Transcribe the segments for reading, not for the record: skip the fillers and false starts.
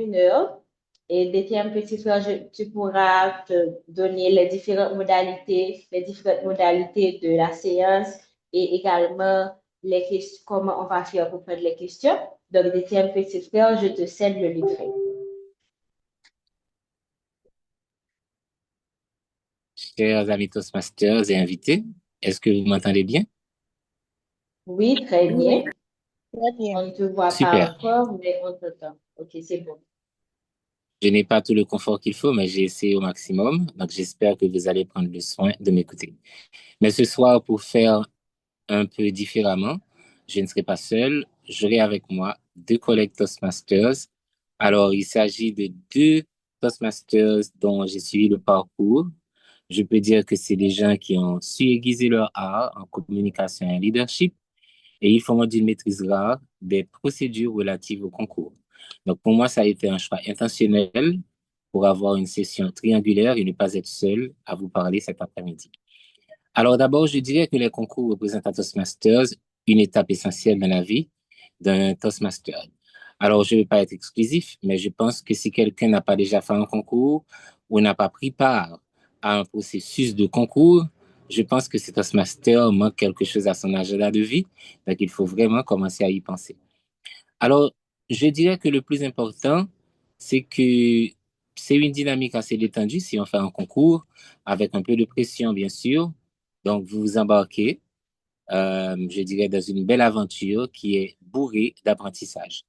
une heure. Et dès qu'il y a un petit frère, tu pourras te donner les différentes modalités de la séance et également les questions, comment on va faire pour prendre les questions. Donc, dès qu'il y a un petit frère, je te cède le livret. Chers amis Toastmasters et invités, est-ce que vous m'entendez bien? Oui, très Oui, bien. très bien. On ne te voit pas Super. encore, mais on t'entend. OK, c'est bon. Je n'ai pas tout le confort qu'il faut, mais j'ai essayé au maximum. Donc, j'espère que vous allez prendre le soin de m'écouter. Mais ce soir, pour faire un peu différemment, je ne serai pas seul. J'aurai avec moi deux collègues Toastmasters. Alors, il s'agit de deux Toastmasters dont j'ai suivi le parcours. Je peux dire que c'est des gens qui ont su aiguiser leur art en communication et en leadership et ils font d'une maîtrise rare des procédures relatives au concours. Donc, pour moi, ça a été un choix intentionnel pour avoir une session triangulaire et ne pas être seul à vous parler cet après-midi. Alors, d'abord, je dirais que les concours représentent à Toastmasters une étape essentielle dans la vie d'un Toastmaster. Alors, je ne vais pas être exclusif, mais je pense que si quelqu'un n'a pas déjà fait un concours ou n'a pas pris part à un processus de concours, je pense que cet Toastmaster manque quelque chose à son agenda de vie. Donc, il faut vraiment commencer à y penser. Alors, je dirais que le plus important, c'est que c'est une dynamique assez détendue si on fait un concours, avec un peu de pression, bien sûr. Donc, vous vous embarquez, je dirais, dans une belle aventure qui est bourrée d'apprentissage.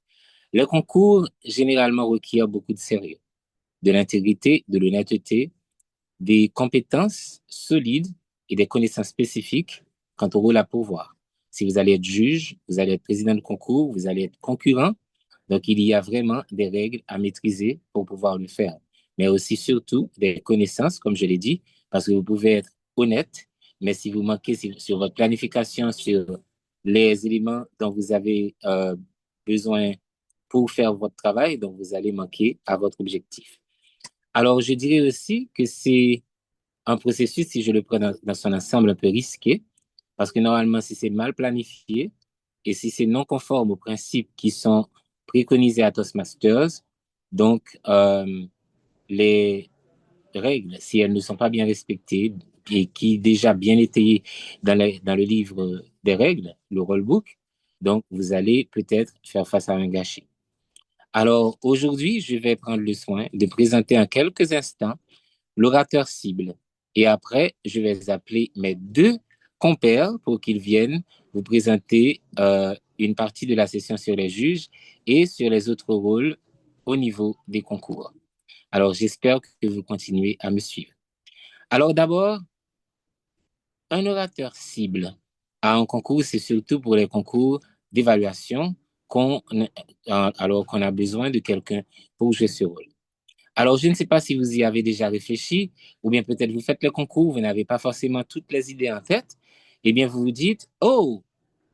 Le concours, généralement, requiert beaucoup de sérieux, de l'intégrité, de l'honnêteté, des compétences solides et des connaissances spécifiques quant au rôle à pourvoir. Si vous allez être juge, vous allez être président de concours, vous allez être concurrent, donc, il y a vraiment des règles à maîtriser pour pouvoir le faire. Mais aussi, surtout, des connaissances, comme je l'ai dit, parce que vous pouvez être honnête, mais si vous manquez sur votre planification, sur les éléments dont vous avez besoin pour faire votre travail, donc vous allez manquer à votre objectif. Alors, je dirais aussi que c'est un processus, si je le prends dans son ensemble, un peu risqué, parce que normalement, si c'est mal planifié et si c'est non conforme aux principes qui sont préconisés à Toastmasters, donc les règles, si elles ne sont pas bien respectées et qui déjà bien étayées dans le livre des règles, le rulebook, donc vous allez peut-être faire face à un gâchis. Alors aujourd'hui, je vais prendre le soin de présenter en quelques instants l'orateur cible. Et après, je vais appeler mes deux compères pour qu'ils viennent vous présenter une partie de la session sur les juges et sur les autres rôles au niveau des concours. Alors, j'espère que vous continuez à me suivre. Alors, d'abord, un orateur cible à un concours, c'est surtout pour les concours d'évaluation alors qu'on a besoin de quelqu'un pour jouer ce rôle. Alors, je ne sais pas si vous y avez déjà réfléchi, ou bien peut-être vous faites le concours, vous n'avez pas forcément toutes les idées en tête, eh bien, vous vous dites, oh,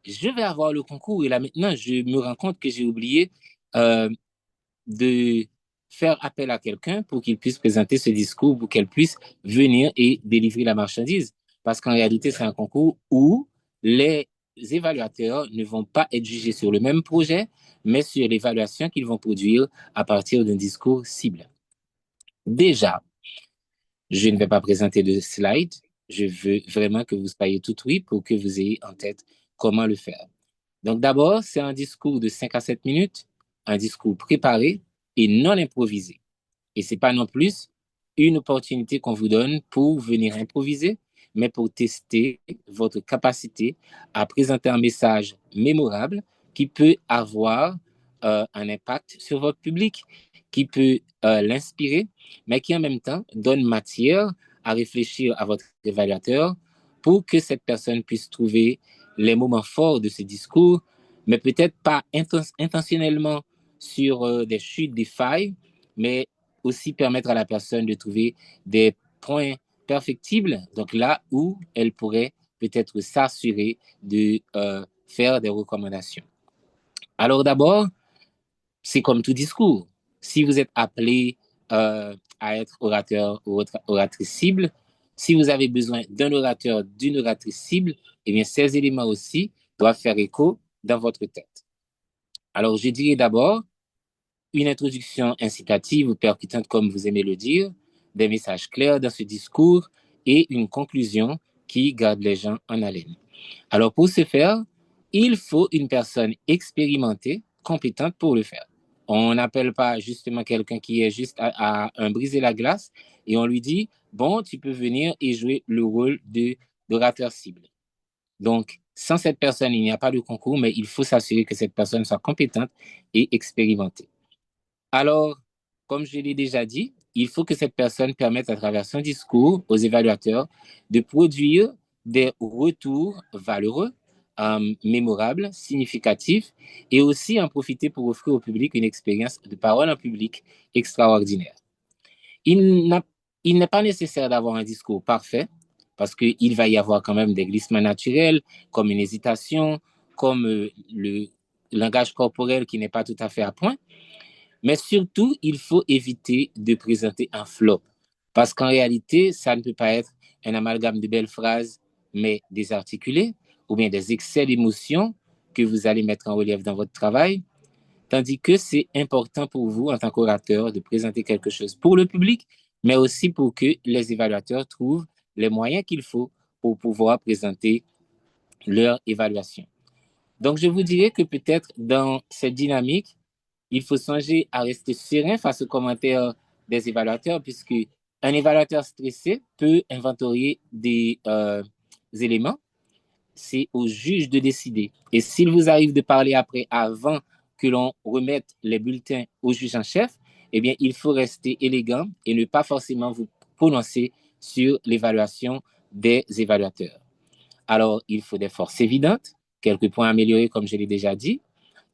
je vais avoir le concours, et là maintenant, je me rends compte que j'ai oublié euh, de faire appel à quelqu'un pour qu'il puisse présenter ce discours, pour qu'elle puisse venir et délivrer la marchandise. Parce qu'en réalité, c'est un concours où les évaluateurs ne vont pas être jugés sur le même projet, mais sur l'évaluation qu'ils vont produire à partir d'un discours cible. Déjà, je ne vais pas présenter de slide. Je veux vraiment que vous soyez tout oui pour que vous ayez en tête comment le faire. Donc d'abord, c'est un discours de 5 à 7 minutes, un discours préparé et non improvisé. Et c'est pas non plus une opportunité qu'on vous donne pour venir improviser, mais pour tester votre capacité à présenter un message mémorable qui peut avoir un impact sur votre public, qui peut l'inspirer, mais qui en même temps donne matière à réfléchir à votre évaluateur pour que cette personne puisse trouver les moments forts de ce discours, mais peut-être pas intentionnellement sur des chutes, des failles, mais aussi permettre à la personne de trouver des points perfectibles, donc là où elle pourrait peut-être s'assurer de faire des recommandations. Alors d'abord, c'est comme tout discours. Si vous êtes appelé à être orateur ou oratrice cible, si vous avez besoin d'un orateur, d'une oratrice cible, eh bien ces éléments aussi doivent faire écho dans votre tête. Alors je dirais d'abord une introduction incitative ou percutante, comme vous aimez le dire, des messages clairs dans ce discours et une conclusion qui garde les gens en haleine. Alors, pour ce faire, il faut une personne expérimentée, compétente pour le faire. On n'appelle pas justement quelqu'un qui est juste à un briser la glace et on lui dit, bon, tu peux venir et jouer le rôle d'orateur cible. Donc, sans cette personne, il n'y a pas de concours, mais il faut s'assurer que cette personne soit compétente et expérimentée. Alors, comme je l'ai déjà dit, il faut que cette personne permette à travers son discours aux évaluateurs de produire des retours valeureux, mémorables, significatifs, et aussi en profiter pour offrir au public une expérience de parole en public extraordinaire. Il n'a- il n'est pas nécessaire d'avoir un discours parfait, parce qu'il va y avoir quand même des glissements naturels, comme une hésitation, comme le langage corporel qui n'est pas tout à fait à point. Mais surtout, il faut éviter de présenter un flop. Parce qu'en réalité, ça ne peut pas être un amalgame de belles phrases, mais désarticulées, ou bien des excès d'émotions que vous allez mettre en relief dans votre travail. Tandis que c'est important pour vous, en tant qu'orateur, de présenter quelque chose pour le public, mais aussi pour que les évaluateurs trouvent les moyens qu'il faut pour pouvoir présenter leur évaluation. Donc, je vous dirais que peut-être dans cette dynamique, il faut songer à rester serein face aux commentaires des évaluateurs, puisque un évaluateur stressé peut inventorier des éléments. C'est au juge de décider. Et s'il vous arrive de parler après, avant que l'on remette les bulletins au juge en chef, eh bien, il faut rester élégant et ne pas forcément vous prononcer sur l'évaluation des évaluateurs. Alors, il faut des forces évidentes, quelques points améliorés, comme je l'ai déjà dit,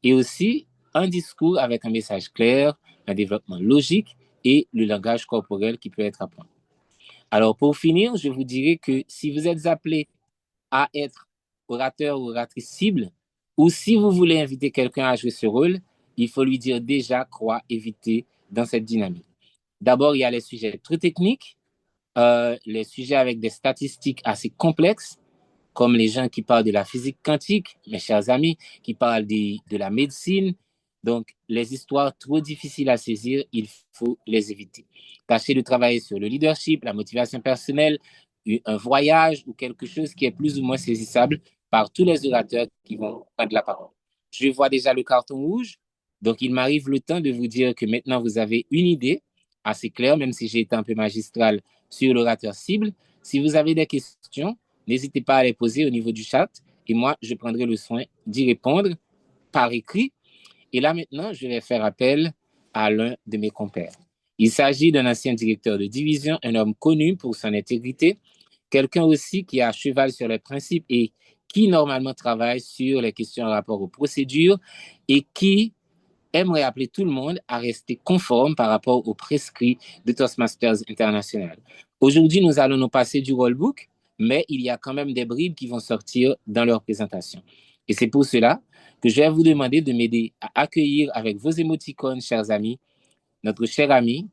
et aussi un discours avec un message clair, un développement logique et le langage corporel qui peut être à point. Alors, pour finir, je vous dirais que si vous êtes appelé à être orateur ou oratrice cible, ou si vous voulez inviter quelqu'un à jouer ce rôle, il faut lui dire déjà quoi éviter dans cette dynamique. D'abord, il y a les sujets très techniques, les sujets avec des statistiques assez complexes, comme les gens qui parlent de la physique quantique, mes chers amis, qui parlent de la médecine. Donc, les histoires trop difficiles à saisir, il faut les éviter. Tâchez de travailler sur le leadership, la motivation personnelle, un voyage ou quelque chose qui est plus ou moins saisissable par tous les orateurs qui vont prendre la parole. Je vois déjà le carton rouge, donc il m'arrive le temps de vous dire que maintenant vous avez une idée assez claire, même si j'ai été un peu magistral sur l'orateur cible. Si vous avez des questions, n'hésitez pas à les poser au niveau du chat et moi, je prendrai le soin d'y répondre par écrit. Et là, maintenant, je vais faire appel à l'un de mes compères. Il s'agit d'un ancien directeur de division, un homme connu pour son intégrité, quelqu'un aussi qui a cheval sur les principes et qui normalement travaille sur les questions en rapport aux procédures et qui aimerait appeler tout le monde à rester conforme par rapport aux prescrits de Toastmasters International. Aujourd'hui, nous allons nous passer du rollbook, mais il y a quand même des bribes qui vont sortir dans leur présentation. Et c'est pour cela que je vais vous demander de m'aider à accueillir avec vos émoticônes, chers amis, notre cher ami,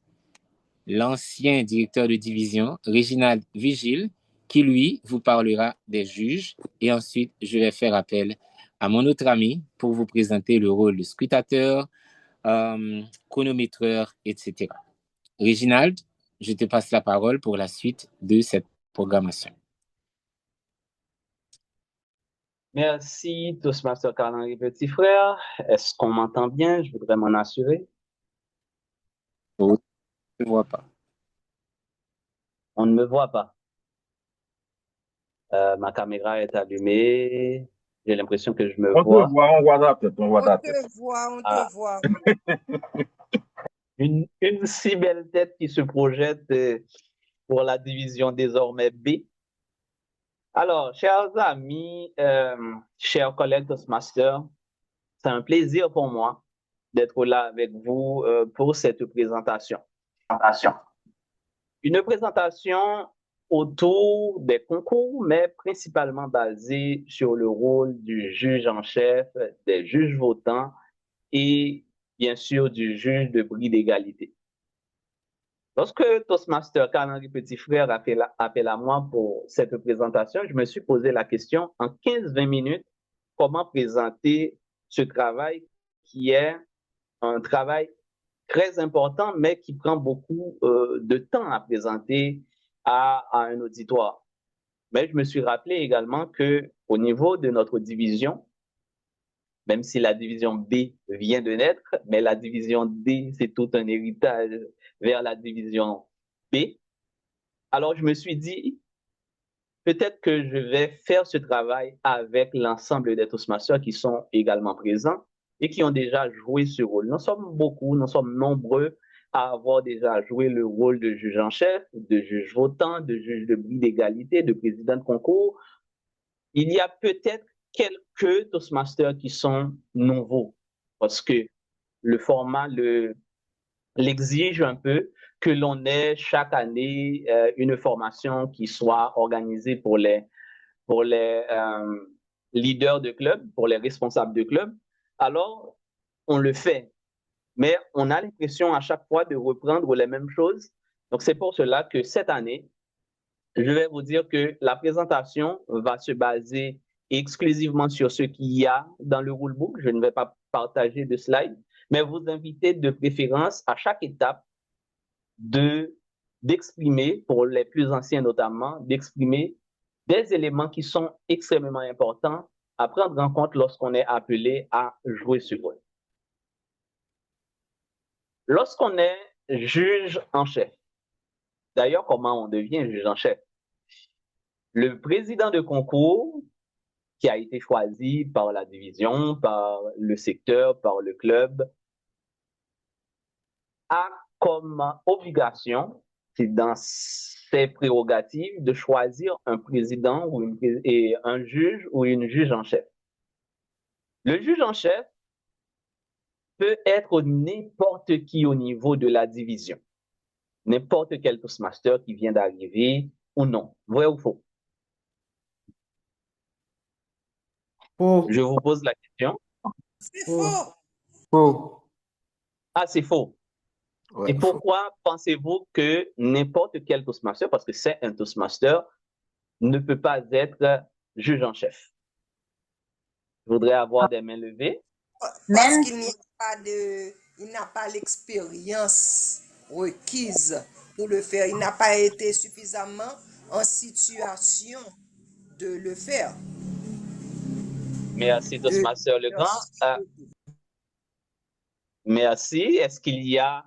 l'ancien directeur de division, Réginald Vigile, qui, lui, vous parlera des juges. Et ensuite, je vais faire appel à mon autre ami pour vous présenter le rôle de scrutateur, chronométreur, etc. Réginald, je te passe la parole pour la suite de cette programmation. Merci, Toastmaster Carl-Henri Petit Frère. Est-ce qu'on m'entend bien? Je voudrais m'en assurer. Oh, je ne vois pas. On ne me voit pas. Ma caméra est allumée. J'ai l'impression que je me vois. On voit ta tête, on voit ta tête. On te voit. Une si belle tête qui se projette pour la division désormais B. Alors, chers amis, chers collègues Toastmasters, c'est un plaisir pour moi d'être là avec vous pour cette présentation. Une présentation autour des concours, mais principalement basée sur le rôle du juge en chef, des juges votants et bien sûr du juge de bris d'égalité. Lorsque Toastmaster Carl-Henri Petit Frère a fait appel à moi pour cette présentation, je me suis posé la question en 15-20 minutes, comment présenter ce travail qui est un travail très important, mais qui prend beaucoup de temps à présenter à un auditoire. Mais je me suis rappelé également qu'au niveau de notre division, même si la division B vient de naître, mais la division D, c'est tout un héritage vers la division B. Alors, je me suis dit, peut-être que je vais faire ce travail avec l'ensemble des Toastmasters qui sont également présents et qui ont déjà joué ce rôle. Nous sommes beaucoup, nous sommes nombreux à avoir déjà joué le rôle de juge en chef, de juge votant, de juge de bris d'égalité, de président de concours. Il y a peut-être quelques Toastmasters qui sont nouveaux parce que le format l'exige un peu que l'on ait chaque année une formation qui soit organisée pour les leaders de club, pour les responsables de club. Alors, on le fait, mais on a l'impression à chaque fois de reprendre les mêmes choses. Donc, c'est pour cela que cette année, je vais vous dire que la présentation va se baser exclusivement sur ce qu'il y a dans le rulebook. Je ne vais pas partager de slides, mais vous inviter de préférence à chaque étape d'exprimer, pour les plus anciens notamment, d'exprimer des éléments qui sont extrêmement importants à prendre en compte lorsqu'on est appelé à jouer ce rôle. Lorsqu'on est juge en chef, d'ailleurs, comment on devient juge en chef? Le président de concours qui a été choisi par la division, par le secteur, par le club, a comme obligation, c'est dans ses prérogatives, de choisir un président et un juge ou une juge en chef. Le juge en chef peut être n'importe qui au niveau de la division, n'importe quel Toastmaster qui vient d'arriver ou non, vrai ou faux? Faux. Je vous pose la question. C'est faux. Faux. Ah, c'est faux. Ouais, Et pourquoi pensez-vous que n'importe quel Toastmaster, parce que c'est un Toastmaster, ne peut pas être juge en chef? Je voudrais avoir des mains levées. Parce qu'il n'y a pas il n'a pas l'expérience requise pour le faire. Il n'a pas été suffisamment en situation de le faire. Merci, Toastmaster Legrand. Merci. Est-ce qu'il y a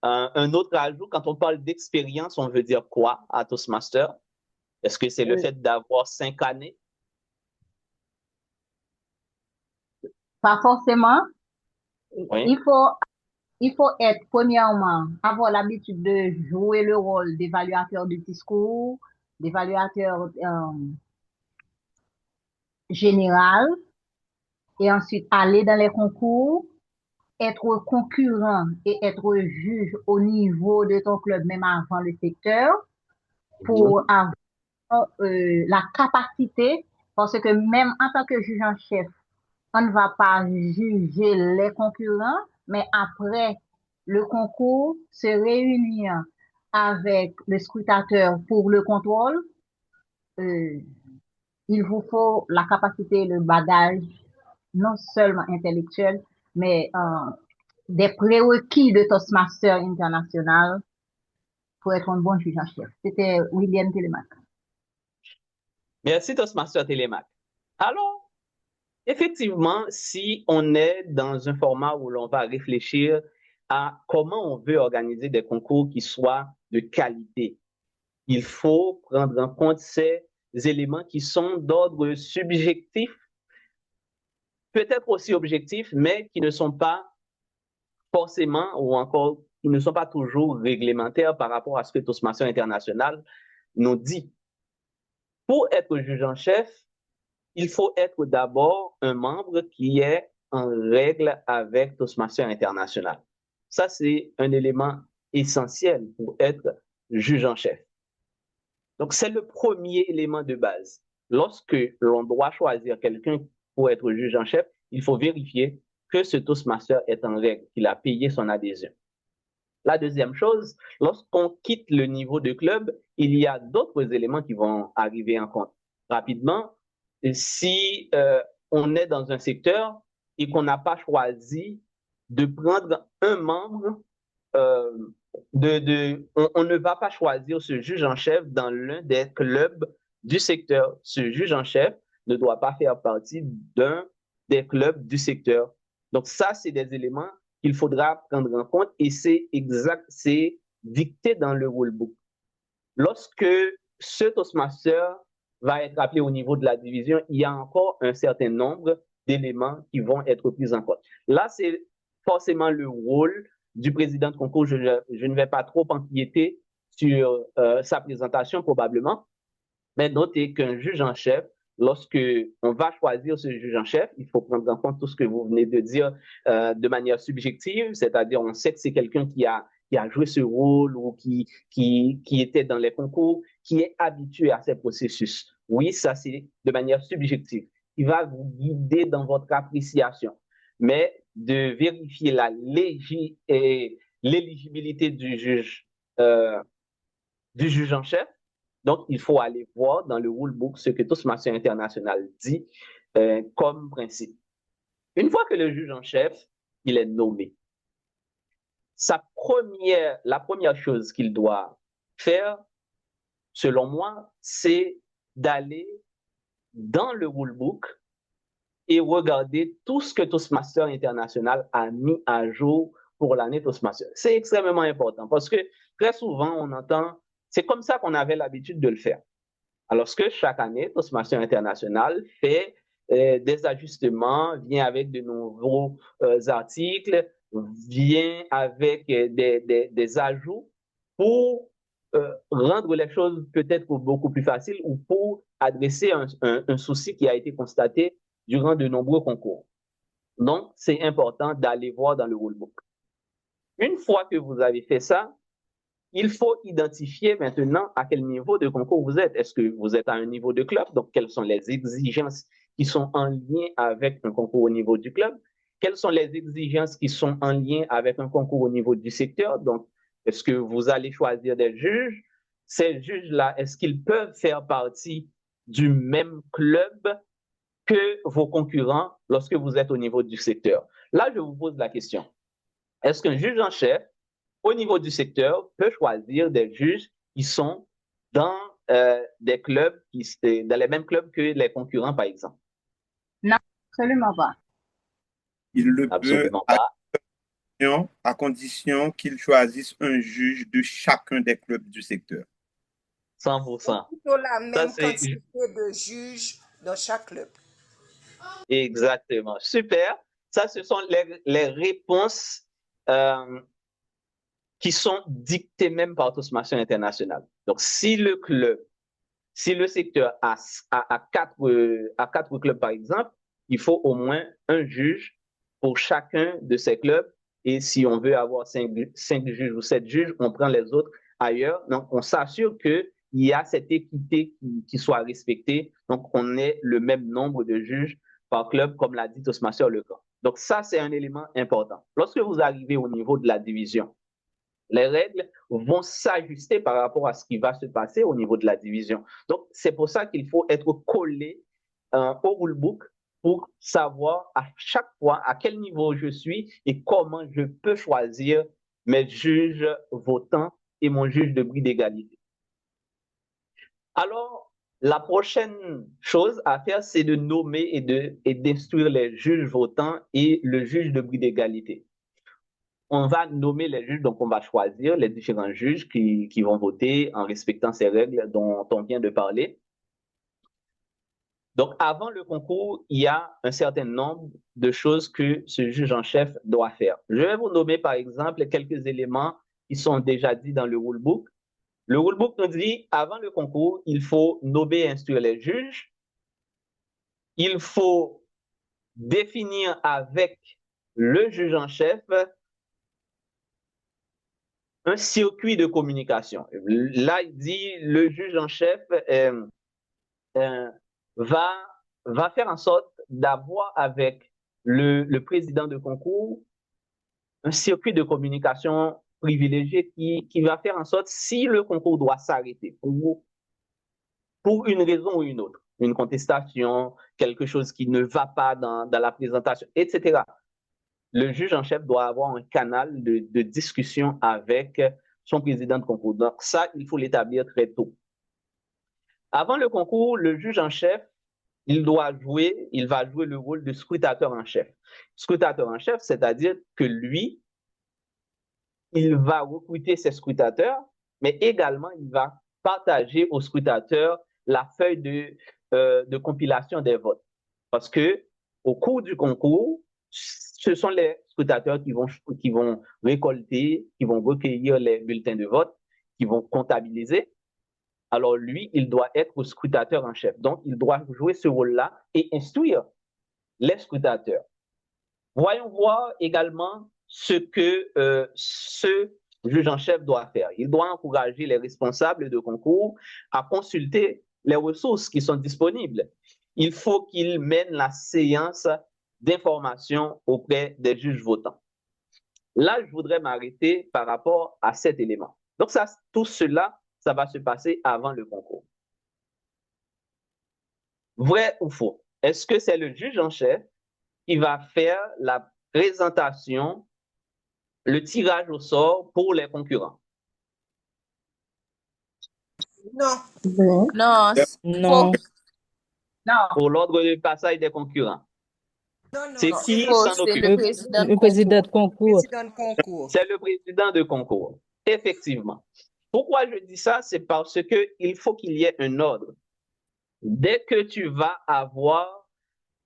un autre ajout? Quand on parle d'expérience, on veut dire quoi à Toastmaster? Est-ce que c'est le fait d'avoir 5 années? Pas forcément. Oui. Il faut être, premièrement, avoir l'habitude de jouer le rôle d'évaluateur de discours, d'évaluateur général, et ensuite aller dans les concours, être concurrent et être juge au niveau de ton club, même avant le secteur, pour avoir la capacité, parce que même en tant que juge en chef, on ne va pas juger les concurrents, mais après le concours, se réunir avec le scrutateur pour le contrôle, il vous faut la capacité, le bagage, non seulement intellectuel, mais des prérequis de Toastmaster international pour être un bon juge en chef. C'était William Télémac. Merci, Toastmaster Télémac. Alors, effectivement, si on est dans un format où l'on va réfléchir à comment on veut organiser des concours qui soient de qualité, il faut prendre en compte ces éléments qui sont d'ordre subjectif, peut-être aussi objectifs, mais qui ne sont pas forcément ou encore qui ne sont pas toujours réglementaires par rapport à ce que Toastmaster International nous dit. Pour être juge en chef, il faut être d'abord un membre qui est en règle avec Toastmaster International. Ça, c'est un élément essentiel pour être juge en chef. Donc, c'est le premier élément de base. Lorsque l'on doit choisir quelqu'un pour être juge en chef, il faut vérifier que ce Toastmaster est en règle, qu'il a payé son adhésion. La deuxième chose, lorsqu'on quitte le niveau de club, il y a d'autres éléments qui vont arriver en compte. Rapidement, si on est dans un secteur et qu'on n'a pas choisi de prendre un membre on ne va pas choisir ce juge en chef dans l'un des clubs du secteur. Ce juge en chef ne doit pas faire partie d'un des clubs du secteur. Donc ça, c'est des éléments qu'il faudra prendre en compte et c'est exact, c'est dicté dans le rulebook. Lorsque ce Toastmaster va être appelé au niveau de la division, il y a encore un certain nombre d'éléments qui vont être pris en compte. Là, c'est forcément le rôle du président de concours. Je ne vais pas trop empiéter sur sa présentation probablement, mais notez qu'un juge en chef, lorsque on va choisir ce juge en chef, il faut prendre en compte tout ce que vous venez de dire de manière subjective, c'est-à-dire on sait que c'est quelqu'un qui a joué ce rôle ou qui était dans les concours, qui est habitué à ces processus. Oui, ça c'est de manière subjective. Il va vous guider dans votre appréciation, mais de vérifier l'éligibilité du juge en chef. Donc, il faut aller voir dans le rulebook ce que Toastmasters International dit comme principe. Une fois que le juge en chef, il est nommé, la première chose qu'il doit faire, selon moi, c'est d'aller dans le rulebook et regarder tout ce que Toastmasters International a mis à jour pour l'année Toastmasters. C'est extrêmement important parce que très souvent, on entend, c'est comme ça qu'on avait l'habitude de le faire. Alors que chaque année, Toastmasters International fait des ajustements, vient avec de nouveaux articles, vient avec des ajouts pour rendre les choses peut-être beaucoup plus faciles ou pour adresser un souci qui a été constaté durant de nombreux concours. Donc, c'est important d'aller voir dans le rulebook. Une fois que vous avez fait ça, il faut identifier maintenant à quel niveau de concours vous êtes. Est-ce que vous êtes à un niveau de club? Donc, quelles sont les exigences qui sont en lien avec un concours au niveau du club? Quelles sont les exigences qui sont en lien avec un concours au niveau du secteur? Donc, est-ce que vous allez choisir des juges? Ces juges-là, est-ce qu'ils peuvent faire partie du même club que vos concurrents lorsque vous êtes au niveau du secteur? Là, je vous pose la question. Est-ce qu'un juge en chef au niveau du secteur, peut choisir des juges qui sont dans des clubs, dans les mêmes clubs que les concurrents, par exemple? Non, absolument pas. Il le peut Absolument pas. à condition qu'il choisisse un juge de chacun des clubs du secteur. 100%. Plutôt la même Ça, c'est- quantité de juges dans chaque club. Exactement. Super. Ça, ce sont les réponses qui sont dictées même par Toastmasters International. Donc, si le secteur a quatre clubs, par exemple, il faut au moins un juge pour chacun de ces clubs. Et si on veut avoir 5 juges ou 7 juges, on prend les autres ailleurs. Donc, on s'assure qu'il y a cette équité qui soit respectée. Donc, on ait le même nombre de juges par club, comme l'a dit Toastmasters Le Camp. Donc, ça, c'est un élément important. Lorsque vous arrivez au niveau de la division, les règles vont s'ajuster par rapport à ce qui va se passer au niveau de la division. Donc, c'est pour ça qu'il faut être collé au rulebook pour savoir à chaque fois à quel niveau je suis et comment je peux choisir mes juges votants et mon juge de bris d'égalité. Alors, la prochaine chose à faire, c'est de nommer et d'instruire les juges votants et le juge de bris d'égalité. On va nommer les juges, donc on va choisir les différents juges qui vont voter en respectant ces règles dont on vient de parler. Donc, avant le concours, il y a un certain nombre de choses que ce juge en chef doit faire. Je vais vous nommer, par exemple, quelques éléments qui sont déjà dits dans le rulebook. Le rulebook nous dit, avant le concours, il faut nommer et instruire les juges. Il faut définir avec le juge en chef un circuit de communication. Là, il dit le juge en chef va faire en sorte d'avoir avec le président de concours un circuit de communication privilégié qui va faire en sorte, si le concours doit s'arrêter pour une raison ou une autre, une contestation, quelque chose qui ne va pas dans la présentation, etc., le juge en chef doit avoir un canal de discussion avec son président de concours. Donc ça, il faut l'établir très tôt. Avant le concours, le juge en chef, il va jouer le rôle de scrutateur en chef. Scrutateur en chef, c'est-à-dire que lui, il va recruter ses scrutateurs, mais également il va partager aux scrutateurs la feuille de compilation des votes. Parce que au cours du concours, ce sont les scrutateurs qui vont récolter, qui vont recueillir les bulletins de vote, qui vont comptabiliser. Alors lui, il doit être scrutateur en chef. Donc, il doit jouer ce rôle-là et instruire les scrutateurs. Voyons voir également ce que ce juge en chef doit faire. Il doit encourager les responsables de concours à consulter les ressources qui sont disponibles. Il faut qu'il mène la séance d'information auprès des juges votants. Là, je voudrais m'arrêter par rapport à cet élément. Donc, tout cela, ça va se passer avant le concours. Vrai ou faux? Est-ce que c'est le juge en chef qui va faire la présentation, le tirage au sort pour les concurrents? Non. Non, Non. Non. Pour l'ordre de passage des concurrents. Non, non, C'est non. qui faux, s'en c'est occupe? le président de Le président de concours. concours. Président de concours. C'est le président de concours. Effectivement. Pourquoi je dis ça? C'est parce que il faut qu'il y ait un ordre. Dès que tu vas avoir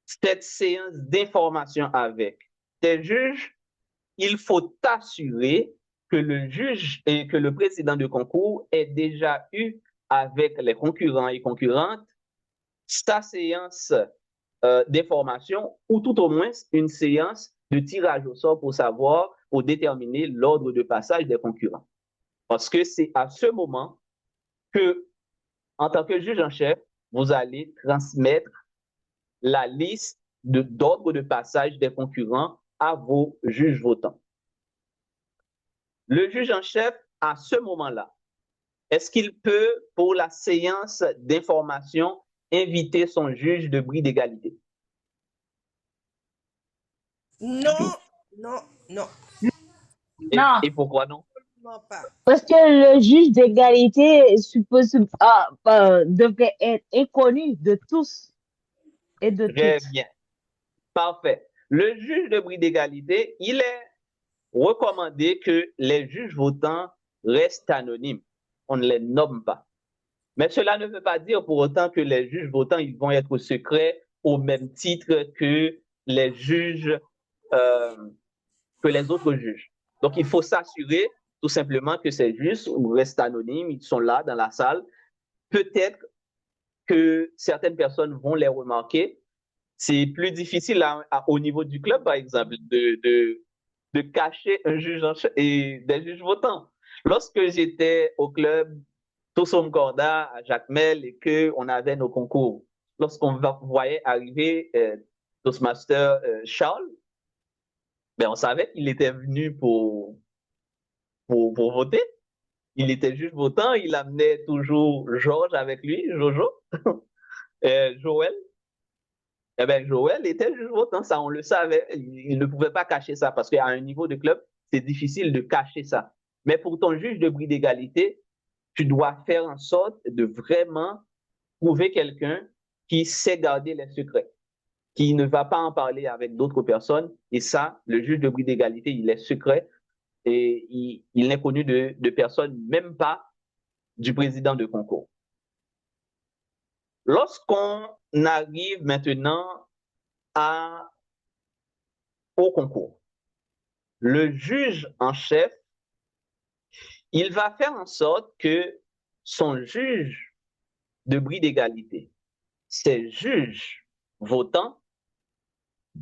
cette séance d'information avec tes juges, il faut t'assurer que le juge et que le président de concours ait déjà eu avec les concurrents et concurrentes sa séance d'information ou tout au moins une séance de tirage au sort pour déterminer l'ordre de passage des concurrents. Parce que c'est à ce moment que, en tant que juge en chef, vous allez transmettre la liste d'ordre de passage des concurrents à vos juges votants. Le juge en chef, à ce moment-là, est-ce qu'il peut, pour la séance d'information, inviter son juge de bris d'égalité? Non, non, non. Non. Et pourquoi non? Non, pas. Parce que le juge d'égalité devrait être inconnu de tous et de Très toutes. bien. Parfait. Le juge de bris d'égalité, il est recommandé que les juges votants restent anonymes. On ne les nomme pas. Mais cela ne veut pas dire pour autant que les juges votants, ils vont être secrets au même titre que les juges, que les autres juges. Donc, il faut s'assurer tout simplement que ces juges restent anonymes, ils sont là dans la salle. Peut-être que certaines personnes vont les remarquer. C'est plus difficile au niveau du club, par exemple, de cacher un juge et des juges votants. Lorsque j'étais au club Tosom Corda à Jacmel et qu'on avait nos concours, lorsqu'on voyait arriver Toastmaster Charles, ben on savait qu'il était venu pour voter. Il était juge votant, il amenait toujours Georges avec lui, Jojo, Joël. Eh bien, Joël était juge votant, ça on le savait. Il ne pouvait pas cacher ça parce qu'à un niveau de club, c'est difficile de cacher ça. Mais pour ton juge de bris d'égalité, tu dois faire en sorte de vraiment trouver quelqu'un qui sait garder les secrets, qui ne va pas en parler avec d'autres personnes. Et ça, le juge de bris d'égalité, il est secret et il n'est connu de personne, même pas du président de concours. Lorsqu'on arrive maintenant au concours, le juge en chef, il va faire en sorte que son juge de bris d'égalité, ses juges votants,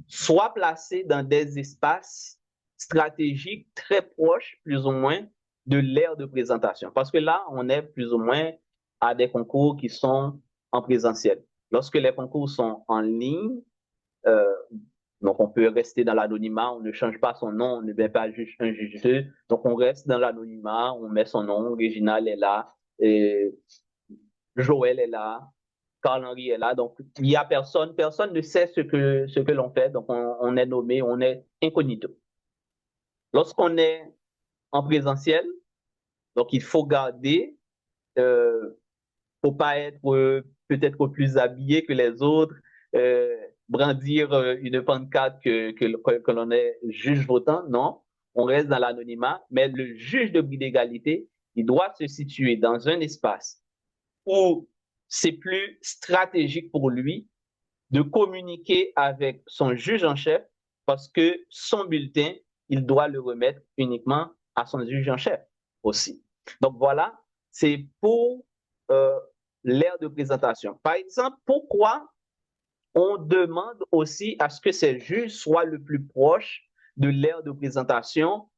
soient placés dans des espaces stratégiques très proches, plus ou moins, de l'aire de présentation. Parce que là, on est plus ou moins à des concours qui sont en présentiel. Lorsque les concours sont en ligne, donc on peut rester dans l'anonymat, on ne change pas son nom, on ne met pas un juge 2, donc on reste dans l'anonymat, on met son nom, Réginal est là, et Joël est là, Carl Henry est là, donc il y a personne ne sait ce que l'on fait, donc on est nommé, on est incognito. Lorsqu'on est en présentiel, donc il faut garder, faut pas être peut-être plus habillé que les autres, brandir une pancarte que l'on est juge votant, non, on reste dans l'anonymat, mais le juge de bris d'égalité, il doit se situer dans un espace où c'est plus stratégique pour lui de communiquer avec son juge en chef parce que son bulletin, il doit le remettre uniquement à son juge en chef aussi. Donc voilà, c'est pour l'aire de présentation. Par exemple, pourquoi on demande aussi à ce que ces juges soient le plus proche de l'aire de présentation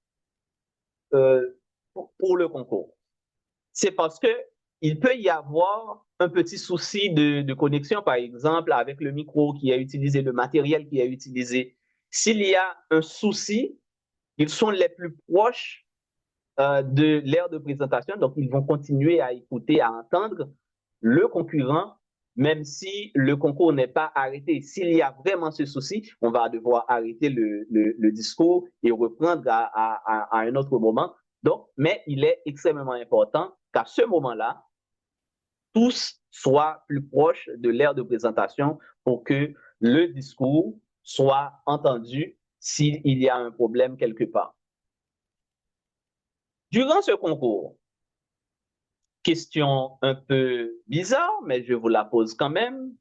pour le concours? C'est parce que il peut y avoir un petit souci de connexion, par exemple, avec le micro qui est utilisé, le matériel qui est utilisé. S'il y a un souci, ils sont les plus proches de l'aire de présentation, donc ils vont continuer à écouter, à entendre le concurrent, même si le concours n'est pas arrêté. S'il y a vraiment ce souci, on va devoir arrêter le discours et reprendre à un autre moment. Donc, mais il est extrêmement important qu'à ce moment-là, tous soient plus proches de l'aire de présentation pour que le discours soit entendu s'il y a un problème quelque part. Durant ce concours, question un peu bizarre, mais je vous la pose quand même,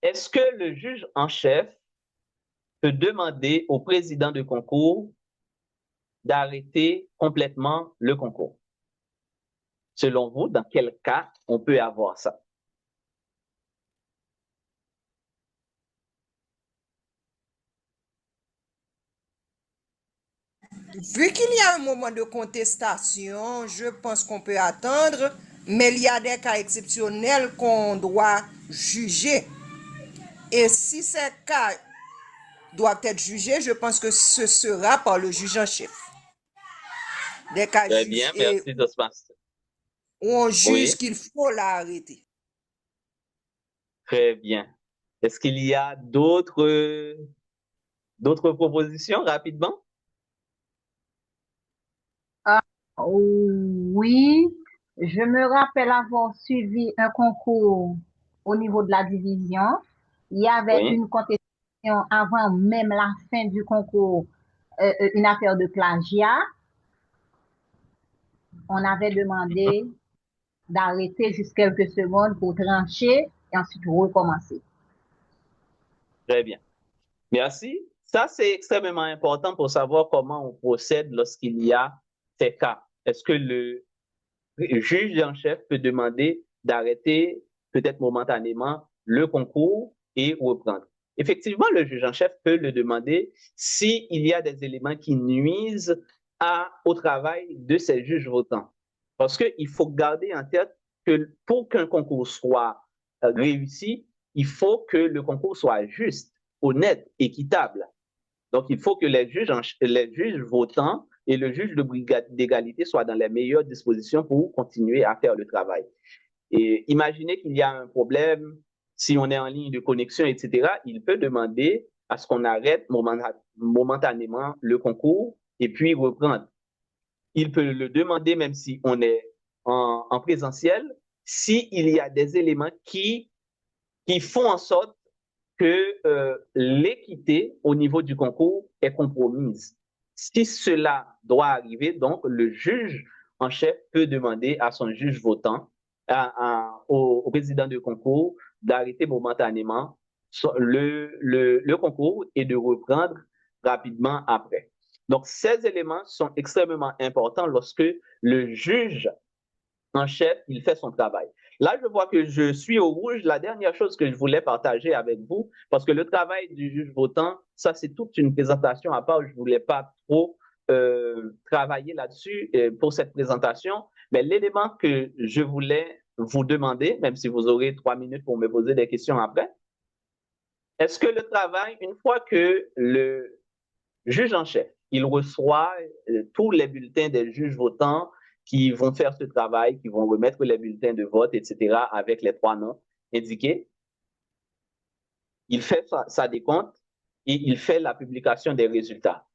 est-ce que le juge en chef peut demander au président de concours d'arrêter complètement le concours? Selon vous, dans quel cas on peut avoir ça? Vu qu'il y a un moment de contestation, je pense qu'on peut attendre, mais il y a des cas exceptionnels qu'on doit juger. Et si ces cas doivent être jugés, je pense que ce sera par le juge en chef. Des cas Très bien, merci d'Osmas. où on juge qu'il faut l'arrêter. Très bien. Est-ce qu'il y a d'autres propositions rapidement? Oui, je me rappelle avoir suivi un concours au niveau de la division. Il y avait une contestation avant même la fin du concours, une affaire de plagiat. On avait demandé d'arrêter juste quelques secondes pour trancher et ensuite recommencer. Très bien. Merci. Ça, c'est extrêmement important pour savoir comment on procède lorsqu'il y a ces cas. Est-ce que le juge en chef peut demander d'arrêter peut-être momentanément le concours et reprendre? Effectivement, le juge en chef peut le demander s'il y a des éléments qui nuisent au travail de ces juges votants. Parce qu'il faut garder en tête que pour qu'un concours soit réussi, il faut que le concours soit juste, honnête, équitable. Donc, il faut que les juges votants et le juge de brigade d'égalité soient dans les meilleures dispositions pour continuer à faire le travail. Et imaginez qu'il y a un problème, si on est en ligne de connexion, etc., il peut demander à ce qu'on arrête momentanément le concours et puis reprendre. Il peut le demander même si on est en présentiel, s'il y a des éléments qui font en sorte que l'équité au niveau du concours est compromise. Si cela doit arriver, donc le juge en chef peut demander à son juge votant, au président du concours, d'arrêter momentanément le concours et de reprendre rapidement après. Donc, ces éléments sont extrêmement importants lorsque le juge en chef, il fait son travail. Là, je vois que je suis au rouge. La dernière chose que je voulais partager avec vous, parce que le travail du juge votant, ça, c'est toute une présentation à part. Je ne voulais pas trop travailler là-dessus pour cette présentation. Mais l'élément que je voulais vous demander, même si vous aurez 3 minutes pour me poser des questions après, est-ce que le travail, une fois que le juge en chef, il reçoit tous les bulletins des juges votants qui vont faire ce travail, qui vont remettre les bulletins de vote, etc., avec les 3 noms. indiqué, il fait sa décompte et il fait la publication des résultats.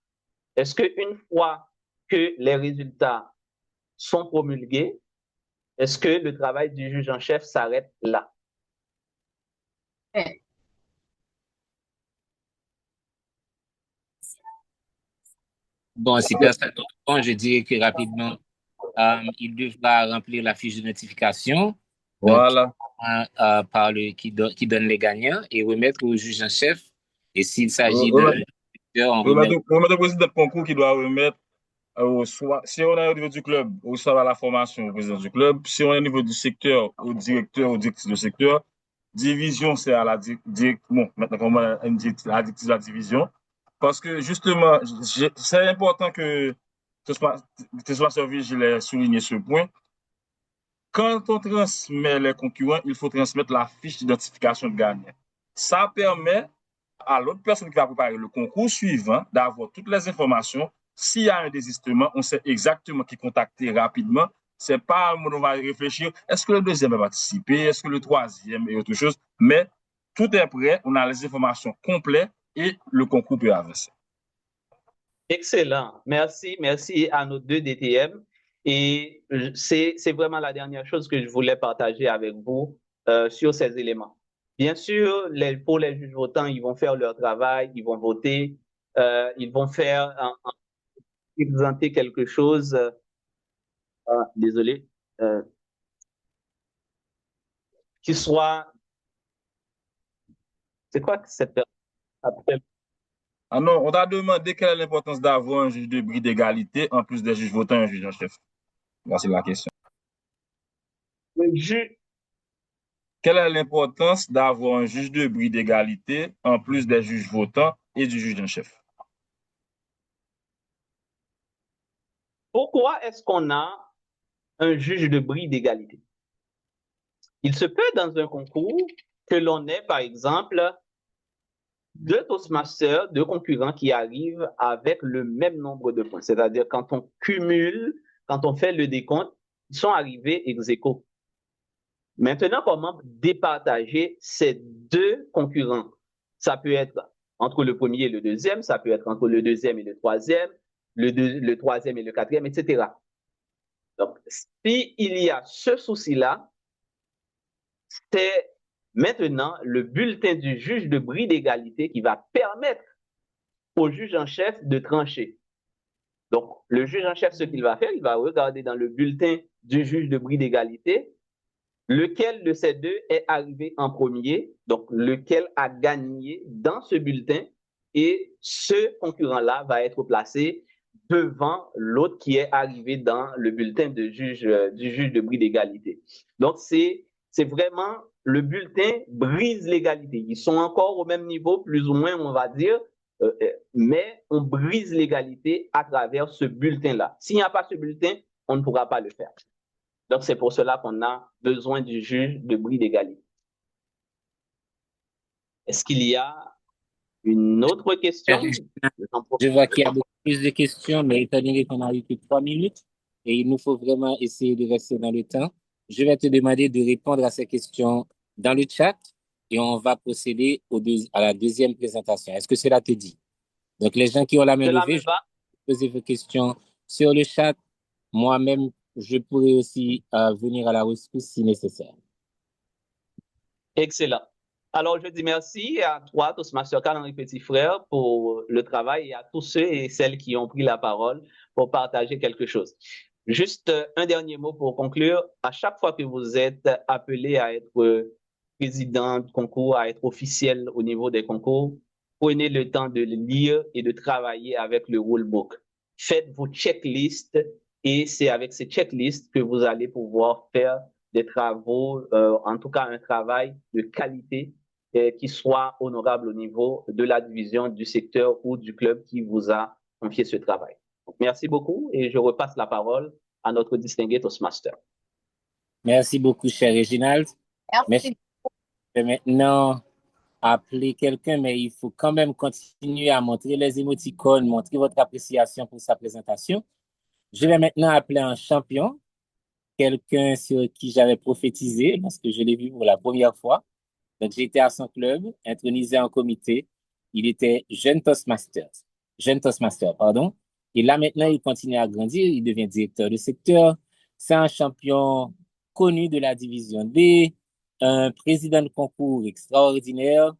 Est-ce qu'une fois que les résultats sont promulgués, est-ce que le travail du juge en chef s'arrête là? Bon, si personne ne répond, je dirais que rapidement, il devra remplir la fiche de notification. Voilà. Donc, qui donne les gagnants et remettre au juge en chef. Et s'il s'agit de on remet remettre au président de concours qui doit remettre soit, si on est au niveau du club, on reçoit la formation au président du club. Si on est au niveau du secteur, au directeur, au directrice de secteur. Division, c'est à la bon, maintenant, comment on dit la directrice de la division. Parce que justement, c'est important que ce Vigile ait souligné ce point. Quand on transmet les concurrents, il faut transmettre la fiche d'identification de gagnant. Ça permet à l'autre personne qui va préparer le concours suivant d'avoir toutes les informations. S'il y a un désistement, on sait exactement qui contacter rapidement. C'est pas on va réfléchir, est-ce que le deuxième va participer, est-ce que le troisième et autre chose, mais tout est prêt, on a les informations complètes et le concours peut avancer. Excellent. Merci à nos deux DTM. Et c'est vraiment la dernière chose que je voulais partager avec vous sur ces éléments. Bien sûr, pour les juges votants, ils vont faire leur travail, ils vont voter, ils vont présenter quelque chose. Désolé. Qui soit. C'est quoi que cette personne? Ah non, on t'a demandé quelle est l'importance d'avoir un juge de bris d'égalité en plus des juges votants et un juge en chef. Voici la question. Quelle est l'importance d'avoir un juge de bris d'égalité en plus des juges votants et du juge en chef? Pourquoi est-ce qu'on a un juge de bris d'égalité? Il se peut dans un concours que l'on ait, par exemple, deux Toastmasters, deux concurrents qui arrivent avec le même nombre de points. C'est-à-dire, quand on cumule, quand on fait le décompte, ils sont arrivés ex aequo. Maintenant, comment départager ces deux concurrents? Ça peut être entre le premier et le deuxième, ça peut être entre le deuxième et le troisième, le troisième et le quatrième, etc. Donc, s'il y a ce souci-là, c'est maintenant le bulletin du juge de bris d'égalité qui va permettre au juge en chef de trancher. Donc, le juge en chef, ce qu'il va faire, il va regarder dans le bulletin du juge de bris d'égalité lequel de ces deux est arrivé en premier, donc lequel a gagné dans ce bulletin, et ce concurrent-là va être placé devant l'autre qui est arrivé dans le bulletin du juge de bris d'égalité. Donc, c'est vraiment le bulletin brise l'égalité. Ils sont encore au même niveau, plus ou moins, on va dire, mais on brise l'égalité à travers ce bulletin-là. S'il n'y a pas ce bulletin, on ne pourra pas le faire. Donc, c'est pour cela qu'on a besoin du juge de bris d'égalité. Est-ce qu'il y a une autre question? Je vois qu'il y a beaucoup plus de questions, mais étant donné qu'on n'a eu que 3 minutes et il nous faut vraiment essayer de rester dans le temps, je vais te demander de répondre à ces questions dans le chat et on va procéder à la deuxième présentation. Est-ce que cela te dit? Donc, les gens qui ont la main levée, je vais poser vos questions sur le chat. Moi-même, je pourrais aussi venir à la rescousse si nécessaire. Excellent. Alors, je dis merci à toi, Toastmaster Carl-Henri Petit Frère, pour le travail et à tous ceux et celles qui ont pris la parole pour partager quelque chose. Juste un dernier mot pour conclure. À chaque fois que vous êtes appelé à être président de concours, à être officiel au niveau des concours, prenez le temps de le lire et de travailler avec le rulebook. Faites vos checklists et c'est avec ces checklists que vous allez pouvoir faire des travaux, en tout cas un travail de qualité qui soit honorable au niveau de la division, du secteur ou du club qui vous a confié ce travail. Donc, merci beaucoup et je repasse la parole à notre distingué Toastmaster. Merci beaucoup, cher Réginald. Merci. Je vais maintenant appeler quelqu'un, mais il faut quand même continuer à montrer les émoticônes, montrer votre appréciation pour sa présentation. Je vais maintenant appeler un champion, quelqu'un sur qui j'avais prophétisé lorsque je l'ai vu pour la première fois. Donc, j'étais à son club, intronisé en comité. Il était jeune Toastmaster, pardon. Et là, maintenant, il continue à grandir. Il devient directeur de secteur. C'est un champion connu de la division D, un président de concours extraordinaire.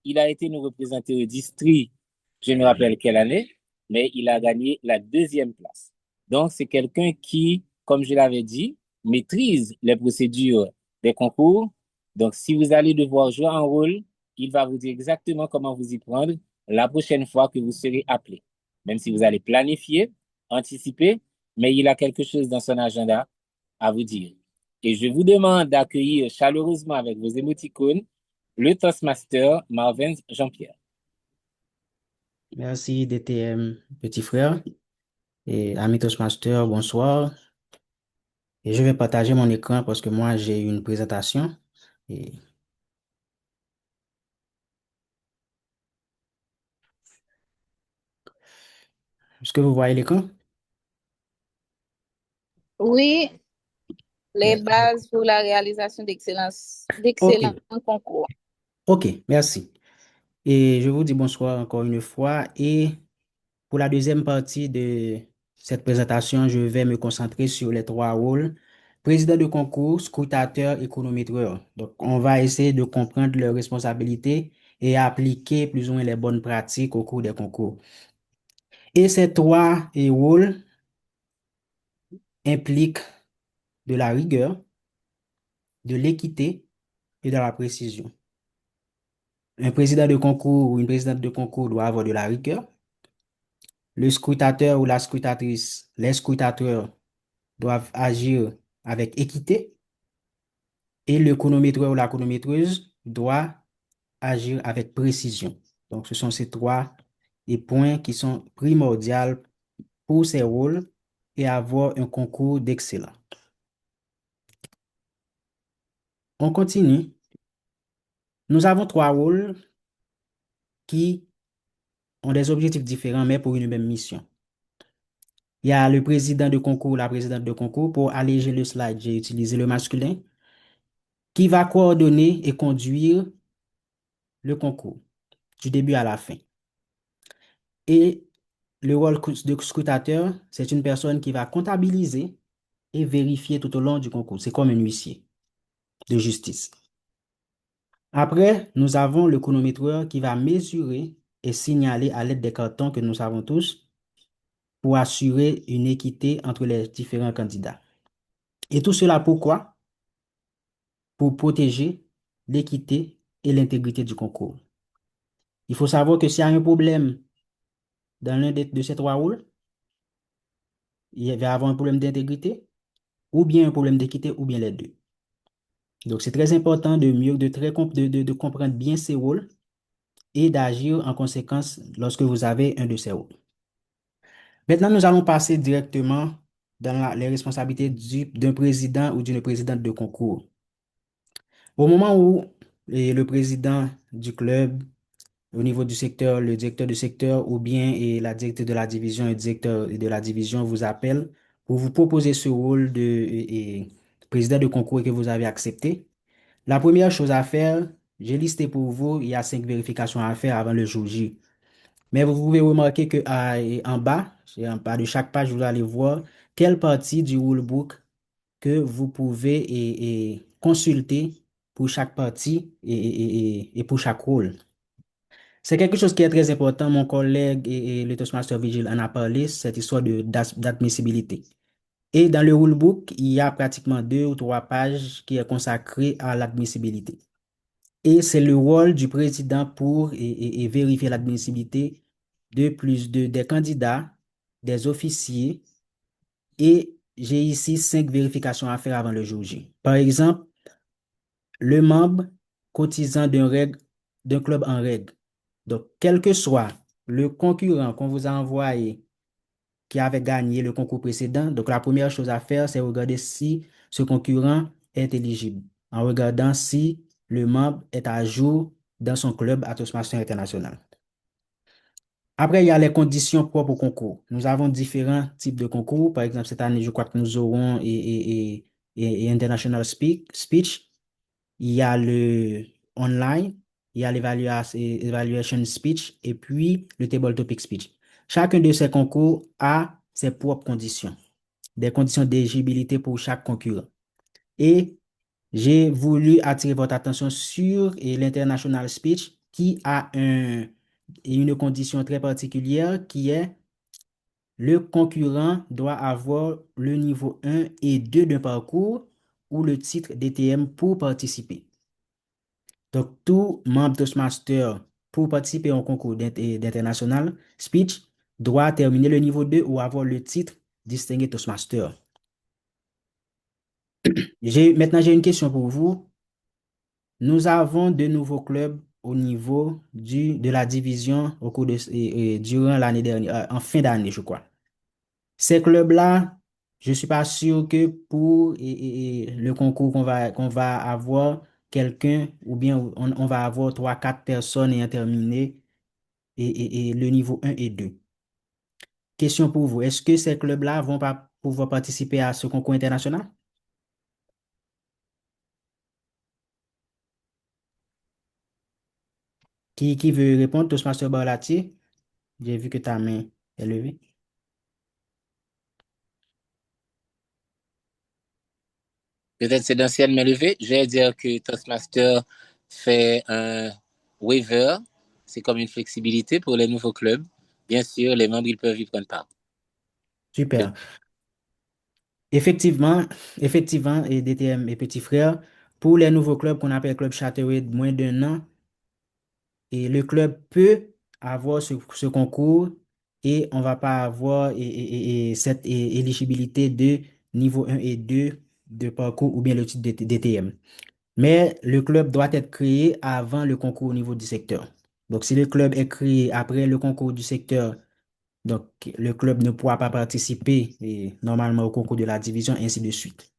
Il a été nous représenter au district, je ne me rappelle quelle année, mais il a gagné la deuxième place. Donc, c'est quelqu'un qui, comme je l'avais dit, maîtrise les procédures des concours. Donc, si vous allez devoir jouer un rôle, il va vous dire exactement comment vous y prendre la prochaine fois que vous serez appelé. Même si vous allez planifier, anticiper, mais il a quelque chose dans son agenda à vous dire. Et je vous demande d'accueillir chaleureusement avec vos émoticônes le Toastmaster Marvin Jean-Pierre. Merci DTM, petit frère. Et ami Toastmaster, bonsoir. Et je vais partager mon écran parce que moi, j'ai une présentation. Et est-ce que vous voyez l'écran? Oui, les Yes. bases pour la réalisation d'excellents concours. OK, merci. Et je vous dis bonsoir encore une fois. Et pour la deuxième partie de cette présentation, je vais me concentrer sur les trois rôles: président de concours, scrutateur et chronométreur. Donc, on va essayer de comprendre leurs responsabilités et appliquer plus ou moins les bonnes pratiques au cours des concours. Et ces trois rôles impliquent de la rigueur, de l'équité et de la précision. Un président de concours ou une présidente de concours doit avoir de la rigueur. Le scrutateur ou la scrutatrice, les scrutateurs doivent agir avec équité. Et le chronométreur ou la chronométreuse doit agir avec précision. Donc, ce sont ces trois points qui sont primordiaux pour ces rôles et avoir un concours d'excellence. On continue. Nous avons trois rôles qui ont des objectifs différents, mais pour une même mission. Il y a le président de concours, la présidente de concours. Pour alléger le slide, j'ai utilisé le masculin, qui va coordonner et conduire le concours du début à la fin. Et le rôle de scrutateur, c'est une personne qui va comptabiliser et vérifier tout au long du concours. C'est comme un huissier de justice. Après, nous avons le chronométreur qui va mesurer et signaler à l'aide des cartons que nous savons tous pour assurer une équité entre les différents candidats. Et tout cela pourquoi? Pour protéger l'équité et l'intégrité du concours. Il faut savoir que s'il y a un problème dans l'un de ces trois rôles, il va y avoir un problème d'intégrité, ou bien un problème d'équité, ou bien les deux. Donc, c'est très important de comprendre bien ces rôles et d'agir en conséquence lorsque vous avez un de ces rôles. Maintenant, nous allons passer directement dans les responsabilités d'un président ou d'une présidente de concours. Au moment où le président du club, au niveau du secteur, le directeur du secteur ou bien la directrice de la division et le directeur de la division vous appelle pour vous proposer ce rôle de président de concours que vous avez accepté, la première chose à faire, j'ai listé pour vous, il y a 5 vérifications à faire avant le jour J. Mais vous pouvez remarquer que en bas de chaque page, vous allez voir quelle partie du rulebook que vous pouvez consulter pour chaque partie et pour chaque rôle. C'est quelque chose qui est très important. Mon collègue et le Toastmaster Vigil en a parlé, cette histoire d'admissibilité. Et dans le rulebook, il y a pratiquement 2 ou 3 pages qui est consacrée à l'admissibilité. Et c'est le rôle du président pour vérifier l'admissibilité des candidats, des officiers. Et j'ai ici 5 vérifications à faire avant le jour J. Par exemple, le membre cotisant d'un club en règle. Donc, quel que soit le concurrent qu'on vous a envoyé qui avait gagné le concours précédent, donc la première chose à faire, c'est regarder si ce concurrent est éligible, en regardant si le membre est à jour dans son club à Toastmasters International. Après, il y a les conditions propres au concours. Nous avons différents types de concours. Par exemple, cette année, je crois que nous aurons International Speech. Il y a online, il y a l'évaluation speech et puis le table topic speech. Chacun de ces concours a ses propres conditions, des conditions d'éligibilité pour chaque concurrent. Et j'ai voulu attirer votre attention sur l'international speech qui a une condition très particulière qui est le concurrent doit avoir le niveau 1 et 2 d'un parcours ou le titre DTM pour participer. Donc, tout membre Toastmaster pour participer au concours d'international speech doit terminer le niveau 2 ou avoir le titre distingué Toastmaster. Maintenant, j'ai une question pour vous. Nous avons de nouveaux clubs au niveau de la division au cours durant l'année dernière, en fin d'année, je crois. Ces clubs-là, je ne suis pas sûr que pour le concours qu'on va avoir quelqu'un ou bien on va avoir 3-4 personnes ayant terminé le niveau 1 et 2. Question pour vous, est-ce que ces clubs-là vont pas pouvoir participer à ce concours international? Qui veut répondre? Toastmaster Barlati, j'ai vu que ta main est levée. Peut-être c'est d'ancienne main levée. Je vais dire que Toastmaster fait un waiver. C'est comme une flexibilité pour les nouveaux clubs. Bien sûr, les membres, ils peuvent y prendre part. Super. Effectivement, et DTM et Petit Frère, pour les nouveaux clubs qu'on appelle Club Charteré de moins d'un an, et le club peut avoir ce concours et on ne va pas avoir cette éligibilité de niveau 1 et 2 de parcours ou bien le titre DTM. Mais le club doit être créé avant le concours au niveau du secteur. Donc, si le club est créé après le concours du secteur, donc le club ne pourra pas participer normalement au concours de la division, ainsi de suite.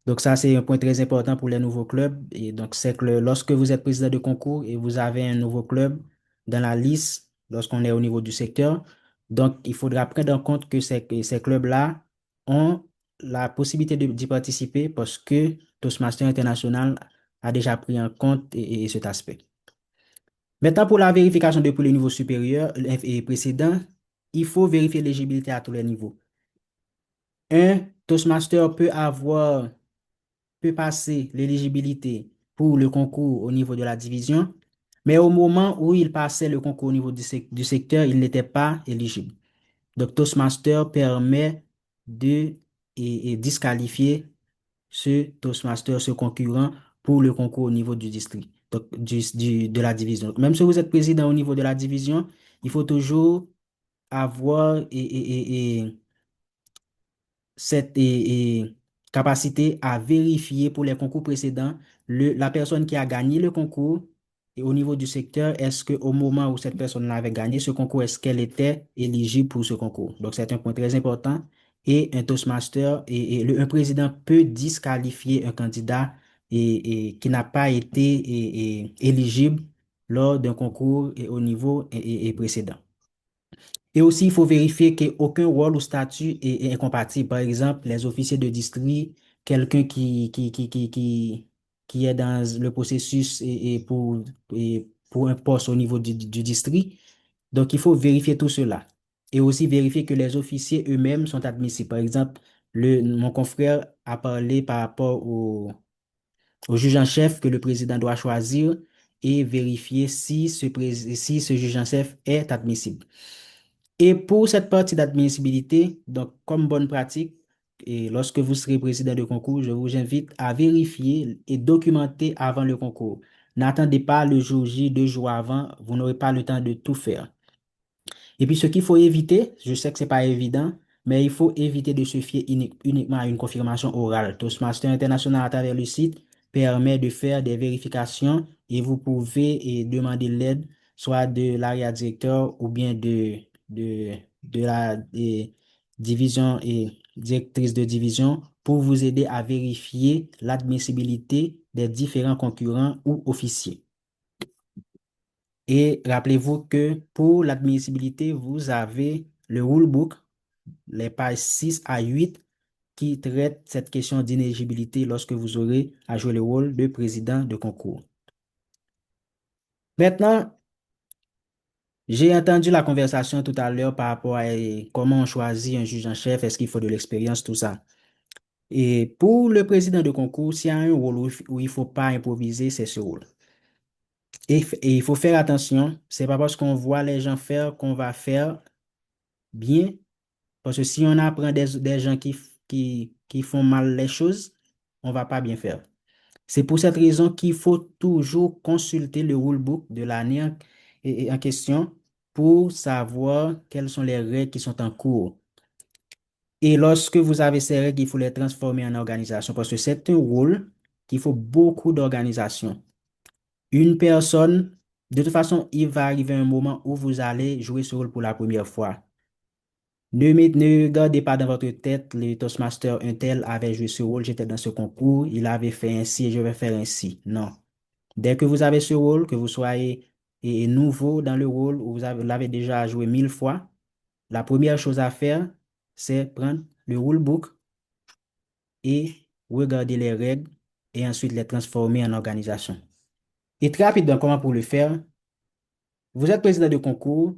Donc ça, c'est un point très important pour les nouveaux clubs. Et donc, c'est que lorsque vous êtes président de concours et vous avez un nouveau club dans la liste, lorsqu'on est au niveau du secteur, donc il faudra prendre en compte que ces clubs-là ont la possibilité d'y participer parce que Toastmaster International a déjà pris en compte cet aspect. Maintenant, pour la vérification depuis le niveau supérieur et précédent, il faut vérifier l'éligibilité à tous les niveaux. Un Toastmaster peut passer l'éligibilité pour le concours au niveau de la division, mais au moment où il passait le concours au niveau du secteur, il n'était pas éligible. Donc, Toastmaster permet de disqualifier ce Toastmaster, ce concurrent, pour le concours au niveau du district, donc de la division. Même si vous êtes président au niveau de la division, il faut toujours avoir cette capacité à vérifier pour les concours précédents la personne qui a gagné le concours et au niveau du secteur, est-ce qu'au moment où cette personne avait gagné ce concours, est-ce qu'elle était éligible pour ce concours? Donc, c'est un point très important. Et un Toastmaster un président peut disqualifier un candidat qui n'a pas été éligible lors d'un concours au niveau précédent. Et aussi, il faut vérifier qu'aucun rôle ou statut est incompatible. Par exemple, les officiers de district, quelqu'un qui est dans le processus pour un poste au niveau du district. Donc, il faut vérifier tout cela. Et aussi vérifier que les officiers eux-mêmes sont admissibles. Par exemple, mon confrère a parlé par rapport au juge en chef que le président doit choisir et vérifier si ce juge en chef est admissible. Et pour cette partie d'admissibilité, donc comme bonne pratique, et lorsque vous serez président de concours, je vous invite à vérifier et documenter avant le concours. N'attendez pas le jour J, 2 jours avant, vous n'aurez pas le temps de tout faire. Et puis ce qu'il faut éviter, je sais que ce n'est pas évident, mais il faut éviter de se fier uniquement à une confirmation orale. Toastmaster International à travers le site permet de faire des vérifications et vous pouvez demander l'aide soit de l'arrière-directeur ou bien de la division et directrice de division pour vous aider à vérifier l'admissibilité des différents concurrents ou officiers. Et rappelez-vous que pour l'admissibilité, vous avez le rulebook, les pages 6 à 8, qui traitent cette question d'inéligibilité lorsque vous aurez à jouer le rôle de président de concours. Maintenant, j'ai entendu la conversation tout à l'heure par rapport à comment on choisit un juge en chef, est-ce qu'il faut de l'expérience, tout ça. Et pour le président de concours, s'il y a un rôle où il ne faut pas improviser, c'est ce rôle. Et il faut faire attention, c'est pas parce qu'on voit les gens faire qu'on va faire bien, parce que si on apprend des gens qui font mal les choses, on va pas bien faire. C'est pour cette raison qu'il faut toujours consulter le rulebook de l'année en question pour savoir quelles sont les règles qui sont en cours. Et lorsque vous avez ces règles, il faut les transformer en organisation parce que c'est un rôle qu'il faut beaucoup d'organisation. Une personne, de toute façon, il va arriver un moment où vous allez jouer ce rôle pour la première fois. Ne gardez pas dans votre tête, le Toastmaster, un tel avait joué ce rôle, j'étais dans ce concours, il avait fait ainsi et je vais faire ainsi. Non. Dès que vous avez ce rôle, que vous soyez nouveau dans le rôle ou l'avez déjà joué 1000 fois, la première chose à faire, c'est prendre le rulebook et regarder les règles et ensuite les transformer en organisation. Et très rapidement, comment pour le faire? Vous êtes président de concours,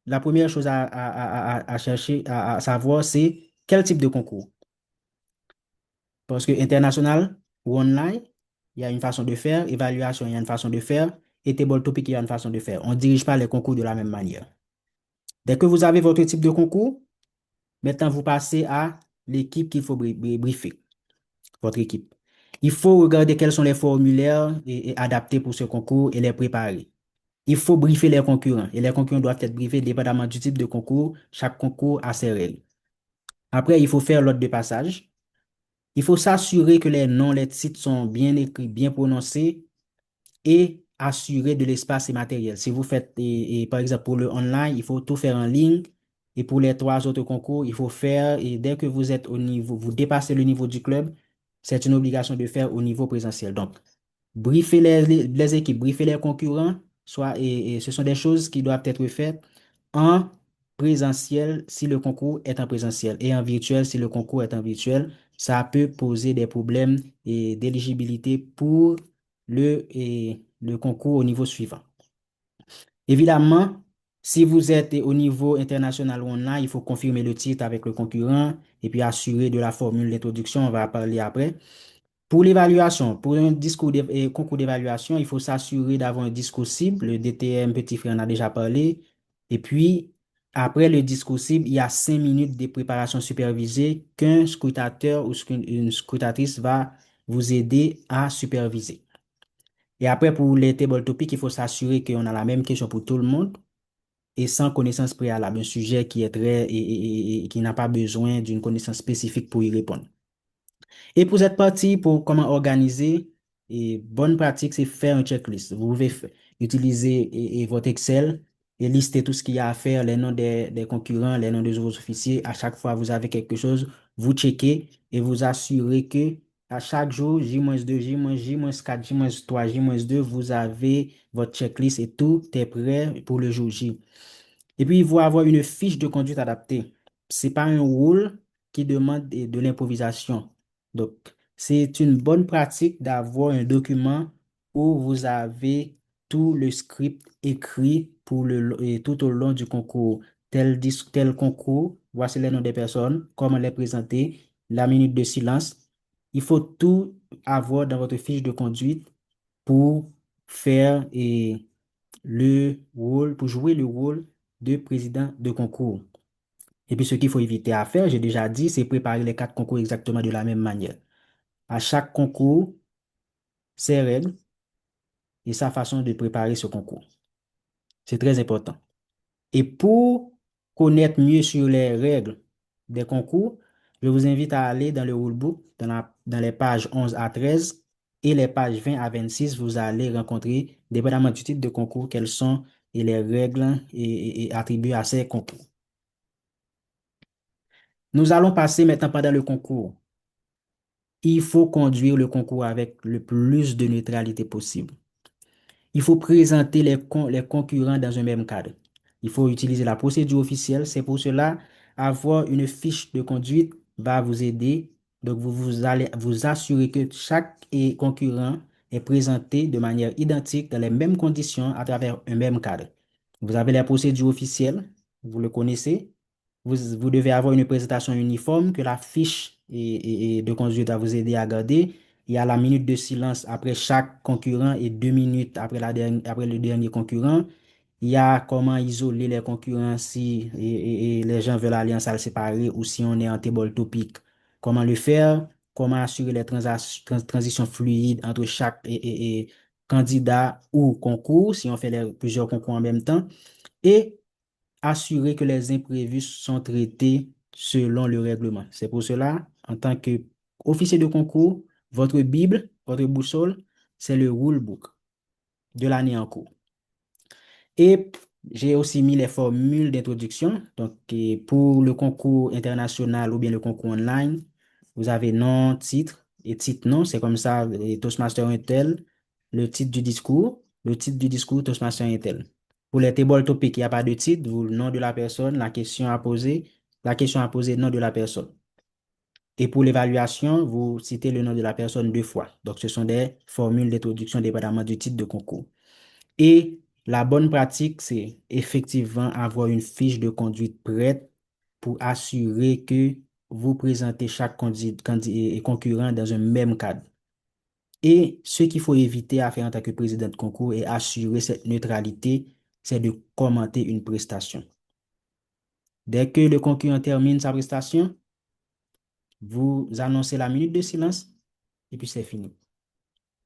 la première chose à chercher, à savoir, c'est quel type de concours. Parce que international ou online, il y a une façon de faire, évaluation, il y a une façon de faire, et table topic, il y a une façon de faire. On ne dirige pas les concours de la même manière. Dès que vous avez votre type de concours, maintenant vous passez à l'équipe qu'il faut briefer, votre équipe. Il faut regarder quels sont les formulaires et adaptés pour ce concours et les préparer. Il faut briefer les concurrents et les concurrents doivent être briefés dépendamment du type de concours. Chaque concours a ses règles. Après, il faut faire l'ordre de passage. Il faut s'assurer que les noms, les titres sont bien écrits, bien prononcés et assurer de l'espace immatériel. Si vous faites, par exemple, pour le online, il faut tout faire en ligne. Et pour les 3 autres concours, il faut faire, et dès que vous êtes au niveau, vous dépassez le niveau du club, c'est une obligation de faire au niveau présentiel. Donc, briefer les équipes, briefer les concurrents, et ce sont des choses qui doivent être faites en présentiel si le concours est en présentiel et en virtuel si le concours est en virtuel. Ça peut poser des problèmes d'éligibilité pour le concours au niveau suivant. Évidemment, si vous êtes au niveau international ou online, il faut confirmer le titre avec le concurrent et puis assurer de la formule d'introduction, on va parler après. Pour l'évaluation, pour un concours d'évaluation, il faut s'assurer d'avoir un discours cible. Le DTM, petit frère en a déjà parlé. Et puis, après le discours cible, il y a 5 minutes de préparation supervisée qu'un scrutateur ou une scrutatrice va vous aider à superviser. Et après, pour les table topics, il faut s'assurer qu'on a la même question pour tout le monde et sans connaissance préalable, un sujet qui est très et qui n'a pas besoin d'une connaissance spécifique pour y répondre. Et pour cette partie, pour comment organiser, bonne pratique, c'est faire un checklist. Vous pouvez utiliser votre Excel et lister tout ce qu'il y a à faire, les noms des concurrents, les noms de vos officiers. À chaque fois, vous avez quelque chose, vous checkez et vous assurez que à chaque jour, J-2, J-4, J-3, J-2, vous avez votre checklist et tout est prêt pour le jour J. Et puis, il faut avoir une fiche de conduite adaptée. Ce n'est pas un rôle qui demande de l'improvisation. Donc, c'est une bonne pratique d'avoir un document où vous avez tout le script écrit tout au long du concours. Tel concours, voici les noms des personnes, comment les présenter, la minute de silence. Il faut tout avoir dans votre fiche de conduite pour faire pour jouer le rôle de président de concours. Et puis, ce qu'il faut éviter à faire, j'ai déjà dit, c'est préparer les 4 concours exactement de la même manière. À chaque concours, ses règles et sa façon de préparer ce concours. C'est très important. Et pour connaître mieux sur les règles des concours, je vous invite à aller dans le rulebook, dans les pages 11 à 13 et les pages 20 à 26, vous allez rencontrer, dépendamment du type de concours, quelles sont les règles attribuées à ces concours. Nous allons passer maintenant pendant le concours. Il faut conduire le concours avec le plus de neutralité possible. Il faut présenter les concurrents dans un même cadre. Il faut utiliser la procédure officielle. C'est pour cela, avoir une fiche de conduite va vous aider. Donc, vous allez vous assurer que chaque concurrent est présenté de manière identique dans les mêmes conditions à travers un même cadre. Vous avez les procédures officielles, vous le connaissez. Vous devez avoir une présentation uniforme que la fiche de conduite va vous aider à garder. Il y a la minute de silence après chaque concurrent et 2 minutes après le dernier concurrent. Il y a comment isoler les concurrents si et les gens veulent aller en salle séparée ou si on est en table topic. Comment le faire? Comment assurer les transitions fluides entre chaque candidat ou concours si on fait plusieurs concours en même temps. Et assurer que les imprévus sont traités selon le règlement. C'est pour cela, en tant qu'officier de concours, votre Bible, votre boussole, c'est le rulebook de l'année en cours. Et j'ai aussi mis les formules d'introduction. Donc, pour le concours international ou bien le concours online, vous avez nom, titre et titre nom. C'est comme ça, Toastmaster Intel, le titre du discours, Toastmaster Intel. Pour les table topics, il n'y a pas de titre, vous, le nom de la personne, la question à poser, nom de la personne. Et pour l'évaluation, vous citez le nom de la personne 2 fois. Donc, ce sont des formules d'introduction dépendamment du titre de concours. Et la bonne pratique, c'est effectivement avoir une fiche de conduite prête pour assurer que vous présentez chaque concurrent dans un même cadre. Et ce qu'il faut éviter à faire en tant que président de concours et assurer cette neutralité, c'est de commenter une prestation. Dès que le concurrent termine sa prestation, vous annoncez la minute de silence et puis c'est fini.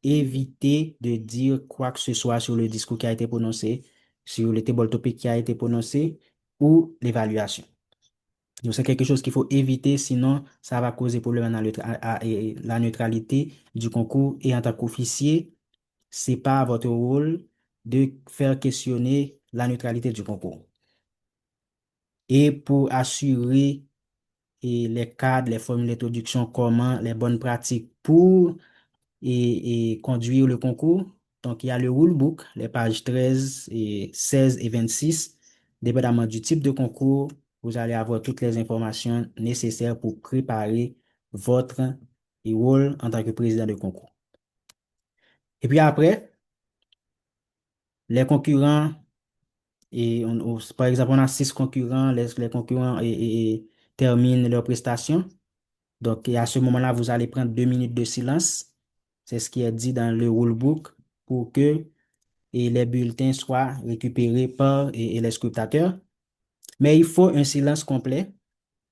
Évitez de dire quoi que ce soit sur le discours qui a été prononcé, sur le table topic qui a été prononcé ou l'évaluation. Donc, c'est quelque chose qu'il faut éviter, sinon ça va causer problème à la neutralité du concours. Et en tant qu'officier, c'est pas votre rôle de faire questionner la neutralité du concours. Et pour assurer les cadres, les formules d'introduction, comment, les bonnes pratiques pour conduire le concours. Donc, il y a le rulebook, les pages 13, 16 et 26. Dépendamment du type de concours, vous allez avoir toutes les informations nécessaires pour préparer votre rôle en tant que président de concours. Et puis après, les concurrents, par exemple, on a 6 concurrents, les concurrents terminent leur prestation. Donc, à ce moment-là, vous allez prendre 2 minutes de silence. C'est ce qui est dit dans le rulebook pour que les bulletins soient récupérés par les scrutateurs. Mais il faut un silence complet.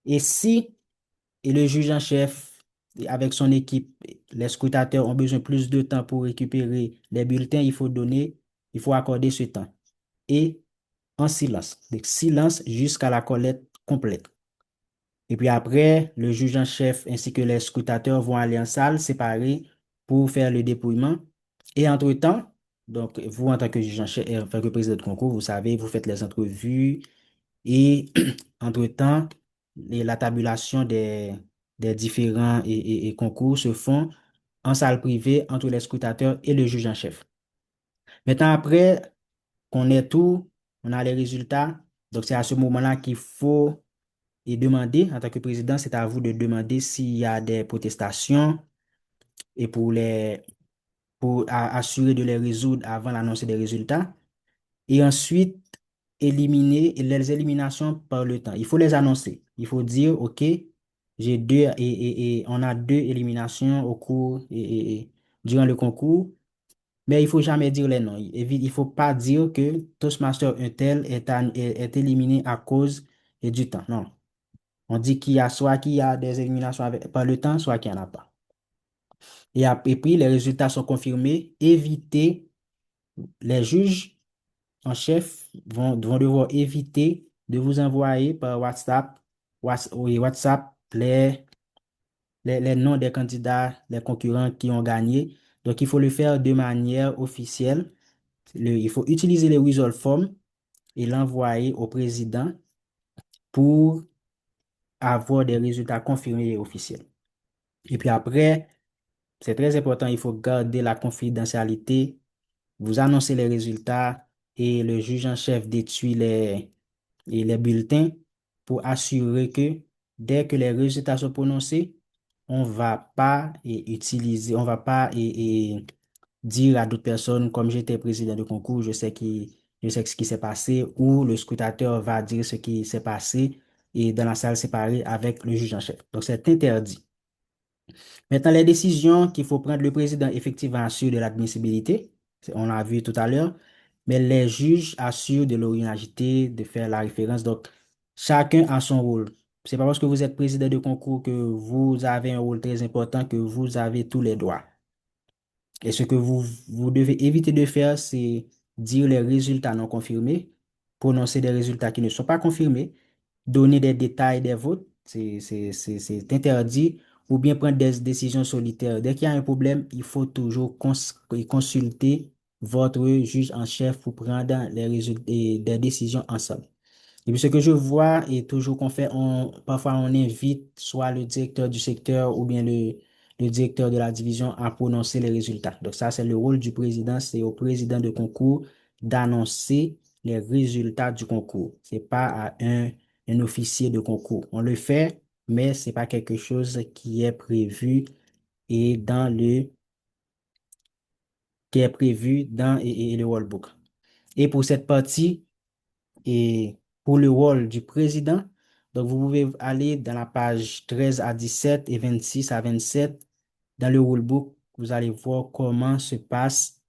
Et si le juge en chef, avec son équipe, les scrutateurs ont besoin plus de temps pour récupérer les bulletins, il faut accorder ce temps. Et en silence. Donc, silence jusqu'à la collecte complète. Et puis après, le juge en chef ainsi que les scrutateurs vont aller en salle séparée pour faire le dépouillement. Et entre-temps, donc vous en tant que juge en chef, en tant que président de concours, vous savez, vous faites les entrevues et entre-temps, la tabulation des différents concours se font en salle privée entre les scrutateurs et le juge en chef. Maintenant, après qu'on ait tout, on a les résultats. Donc, c'est à ce moment-là qu'il faut demander, en tant que président, c'est à vous de demander s'il y a des protestations et pour assurer de les résoudre avant l'annonce des résultats. Et ensuite, éliminer les éliminations par le temps. Il faut les annoncer. Il faut dire, OK, j'ai 2 on a 2 éliminations au cours durant le concours. Mais il ne faut jamais dire les noms. Il ne faut pas dire que Toastmaster Intel est éliminé à cause du temps. Non. On dit qu'il y a des éliminations par le temps, soit qu'il n'y en a pas. Et puis, les résultats sont confirmés. Évitez, les juges en chef vont devoir éviter de vous envoyer par WhatsApp les noms des candidats, les concurrents qui ont gagné. Donc, il faut le faire de manière officielle. Il faut utiliser les result forms et l'envoyer au président pour avoir des résultats confirmés et officiels. Et puis après, c'est très important, il faut garder la confidentialité. Vous annoncez les résultats et le juge en chef détruit les bulletins pour assurer que dès que les résultats sont prononcés, on va pas dire à d'autres personnes, comme j'étais président de concours, je sais ce qui s'est passé, ou le scrutateur va dire ce qui s'est passé et dans la salle séparée avec le juge en chef. Donc, c'est interdit. Maintenant, les décisions qu'il faut prendre, le président effectivement assure de l'admissibilité, on l'a vu tout à l'heure, mais les juges assurent de l'originalité, de faire la référence. Donc, chacun a son rôle. C'est pas parce que vous êtes président de concours que vous avez un rôle très important, que vous avez tous les droits. Et ce que vous devez éviter de faire, c'est dire les résultats non confirmés, prononcer des résultats qui ne sont pas confirmés, donner des détails des votes, c'est interdit, ou bien prendre des décisions solitaires. Dès qu'il y a un problème, il faut toujours consulter votre juge en chef pour prendre les résultats et des décisions ensemble. Et puis ce que je vois et toujours qu'on fait, parfois on invite soit le directeur du secteur ou bien le directeur de la division à prononcer les résultats. Donc ça, c'est le rôle du président, c'est au président de concours d'annoncer les résultats du concours. C'est pas à un officier de concours. On le fait, mais c'est pas quelque chose qui est prévu et qui est prévu dans le rollbook. Et pour cette partie, et pour le rôle du président, donc vous pouvez aller dans la page 13 à 17 et 26 à 27 dans le rulebook. Vous allez voir comment se passe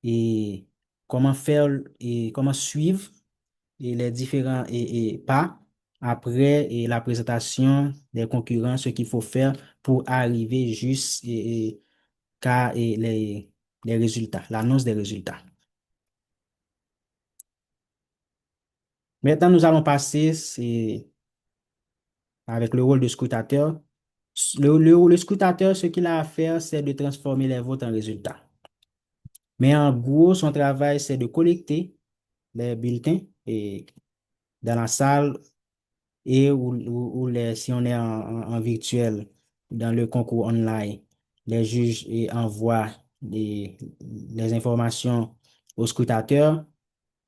et comment faire et comment suivre les différents pas après la présentation des concurrents, ce qu'il faut faire pour arriver juste qu'à les résultats, l'annonce des résultats. Maintenant, nous allons passer avec le rôle de scrutateur. Le scrutateur, ce qu'il a à faire, c'est de transformer les votes en résultats. Mais en gros, son travail, c'est de collecter les bulletins et dans la salle et si on est en virtuel, dans le concours online, les juges envoient les informations aux scrutateurs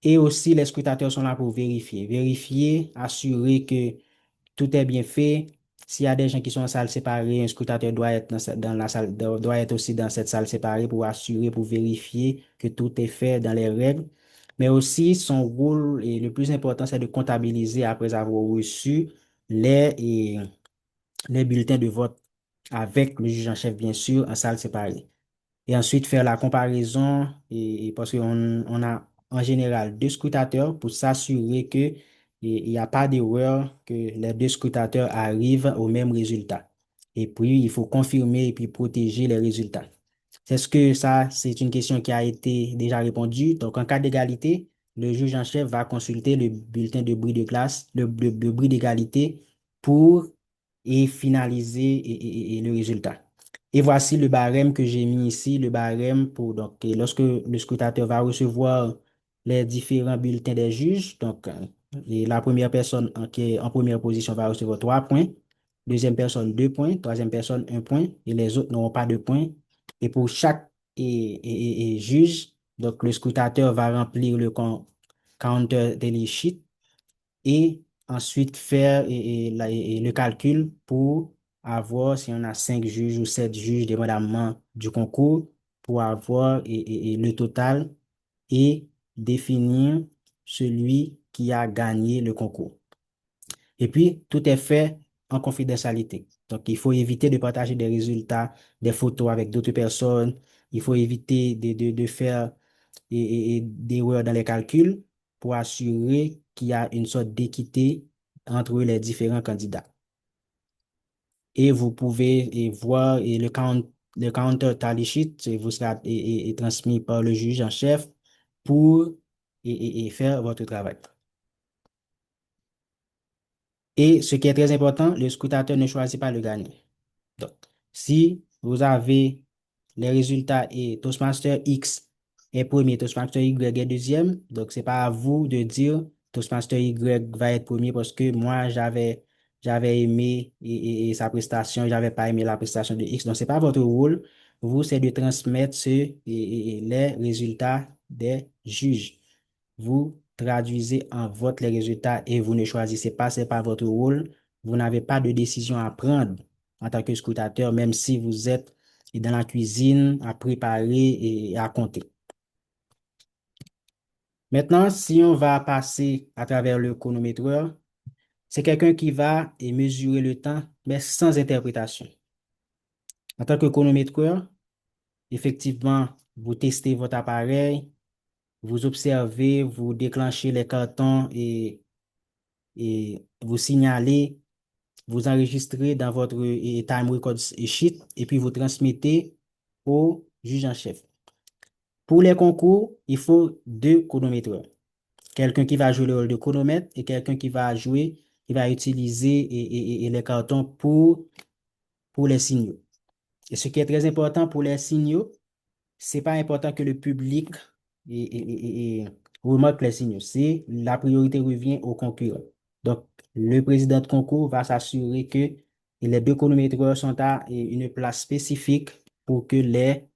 et aussi les scrutateurs sont là pour vérifier, assurer que tout est bien fait. S'il y a des gens qui sont en salle séparée, un scrutateur doit être dans la salle, doit être aussi dans cette salle séparée pour assurer, pour vérifier que tout est fait dans les règles. Mais aussi, son rôle, et le plus important, c'est de comptabiliser après avoir reçu les bulletins de vote avec le juge en chef, bien sûr, en salle séparée. Et ensuite, faire la comparaison, parce qu'on a en général deux scrutateurs pour s'assurer que il n'y a pas d'erreur, que les deux scrutateurs arrivent au même résultat. Et puis, il faut confirmer et puis protéger les résultats. C'est une question qui a été déjà répondue. Donc, en cas d'égalité, le juge en chef va consulter le bulletin de bris de classe, le bris d'égalité pour finaliser le résultat. Et voici le barème que j'ai mis ici, le barème pour, donc, lorsque le scrutateur va recevoir les différents bulletins des juges, donc, la première personne qui est en première position va recevoir 3 points, deuxième personne 2 points, troisième personne 1 point, et les autres n'auront pas de points. Et pour chaque juge, donc, le scrutateur va remplir le counter daily sheet et ensuite faire le calcul pour avoir, si on a 5 juges ou 7 juges, dépendamment du concours, pour avoir le total et définir celui qui a gagné le concours. Et puis, tout est fait en confidentialité. Donc, il faut éviter de partager des résultats, des photos avec d'autres personnes. Il faut éviter de faire des erreurs dans les calculs pour assurer qu'il y a une sorte d'équité entre les différents candidats. Et vous pouvez voir le counter tally sheet vous sera transmis par le juge en chef pour faire votre travail. Et ce qui est très important, le scrutateur ne choisit pas le gagnant. Donc, si vous avez les résultats et Toastmaster X est premier, Toastmaster Y est deuxième, donc c'est pas à vous de dire Toastmaster Y va être premier parce que moi j'avais aimé sa prestation, j'avais pas aimé la prestation de X. Donc c'est pas votre rôle. Vous, c'est de transmettre les résultats des juges. Vous traduisez en vote les résultats et vous ne choisissez pas, c'est pas votre rôle. Vous n'avez pas de décision à prendre en tant que scrutateur, même si vous êtes et dans la cuisine, à préparer et à compter. Maintenant, si on va passer à travers le chronométreur, c'est quelqu'un qui va et mesurer le temps, mais sans interprétation. En tant que chronométreur, effectivement, vous testez votre appareil, vous observez, vous déclenchez les cartons et vous signalez, vous enregistrez dans votre time record sheet et puis vous transmettez au juge en chef. Pour les concours, il faut deux chronométreurs. Quelqu'un qui va jouer le rôle de chronomètre et quelqu'un qui va utiliser les cartons pour les signaux. Et ce qui est très important pour les signaux, c'est pas important que le public remarque les signaux. La priorité revient au concurrent. Donc, le président de concours va s'assurer que les deux chronométreurs sont à une place spécifique pour que les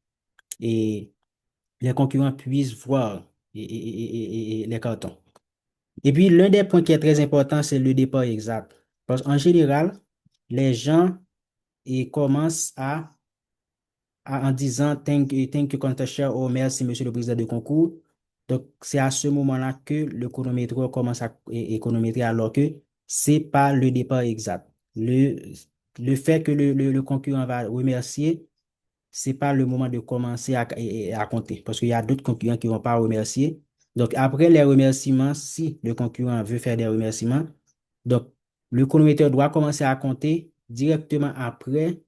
concurrents puissent voir les cartons. Et puis, l'un des points qui est très important, c'est le départ exact. Parce qu'en général, les gens commencent en disant thank you, contestant, oh merci, monsieur le président de concours. Donc, c'est à ce moment-là que le chronométreur commence à chronométrer alors que c'est pas le départ exact. Le fait que le concurrent va remercier, c'est pas le moment de commencer à compter parce qu'il y a d'autres concurrents qui vont pas remercier. Donc, après les remerciements, si le concurrent veut faire des remerciements, donc le chronométreur doit commencer à compter directement après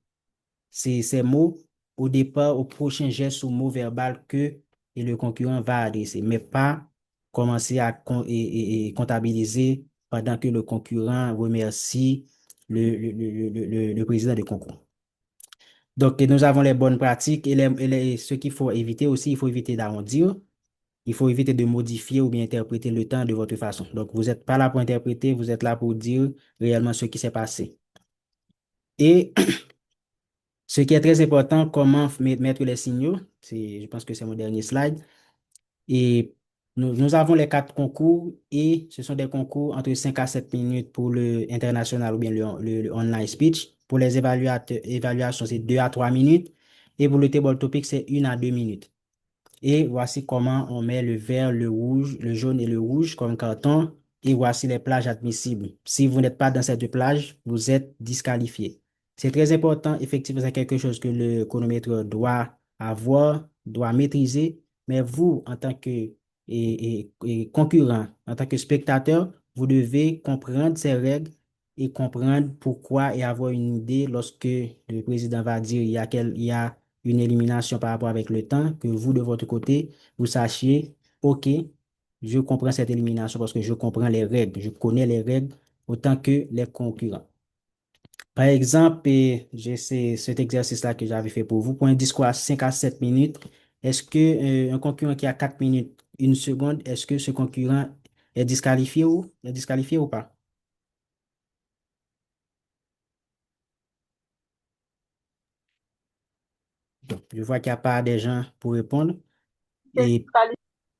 ces mots au départ, au prochain geste ou mot verbal que le concurrent va adresser, mais pas commencer à comptabiliser pendant que le concurrent remercie le président du concours. Donc, nous avons les bonnes pratiques et ce qu'il faut éviter aussi, il faut éviter d'arrondir. Il faut éviter de modifier ou bien interpréter le temps de votre façon. Donc, vous n'êtes pas là pour interpréter, vous êtes là pour dire réellement ce qui s'est passé. Et ce qui est très important, comment mettre les signaux, je pense que c'est mon dernier slide. Et nous avons les 4 concours et ce sont des concours entre 5 à 7 minutes pour le international ou bien le online speech. Pour les évaluations, c'est 2 à 3 minutes. Et pour le table topic, c'est 1 à 2 minutes. Et voici comment on met le vert, le rouge, le jaune et le rouge comme carton. Et voici les plages admissibles. Si vous n'êtes pas dans cette plage, vous êtes disqualifié. C'est très important. Effectivement, c'est quelque chose que le chronomètre doit avoir, doit maîtriser. Mais vous, en tant que concurrent, en tant que spectateur, vous devez comprendre ces règles et comprendre pourquoi et avoir une idée lorsque le président va dire il y a une élimination par rapport avec le temps, que vous, de votre côté, vous sachiez, OK, je comprends cette élimination parce que je comprends les règles, je connais les règles autant que les concurrents. Par exemple, j'ai cet exercice-là que j'avais fait pour vous. Pour un discours à 5 à 7 minutes, est-ce que un concurrent qui a 4 minutes, 1 seconde, est-ce que ce concurrent est disqualifié ou pas? Donc, je vois qu'il n'y a pas des gens pour répondre. Et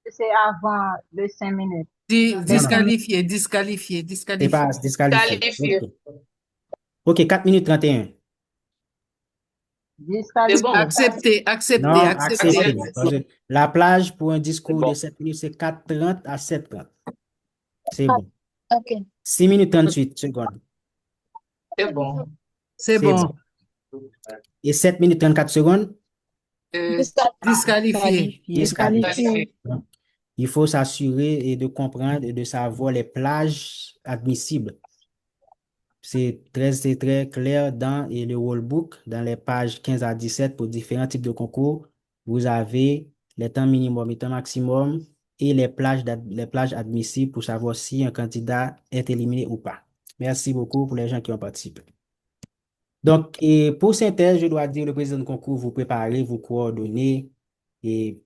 c'est avant les 5 minutes. Disqualifié. C'est pas disqualifié. OK, 4 minutes 31. C'est bon. Accepté. Non, accepté. La plage pour un discours de 7 minutes, c'est 4h30 à 7h30. C'est bon. OK. 6 minutes 38 secondes. C'est bon. C'est bon. Et 7 minutes 34 secondes? Disqualifié. Il faut s'assurer et de comprendre et de savoir les plages admissibles. C'est très clair dans le rulebook, dans les pages 15 à 17 pour différents types de concours. Vous avez les temps minimum et temps maximum et les plages admissibles pour savoir si un candidat est éliminé ou pas. Merci beaucoup pour les gens qui ont participé. Donc, et pour synthèse, je dois dire, le président de concours, vous préparez, vous coordonnez et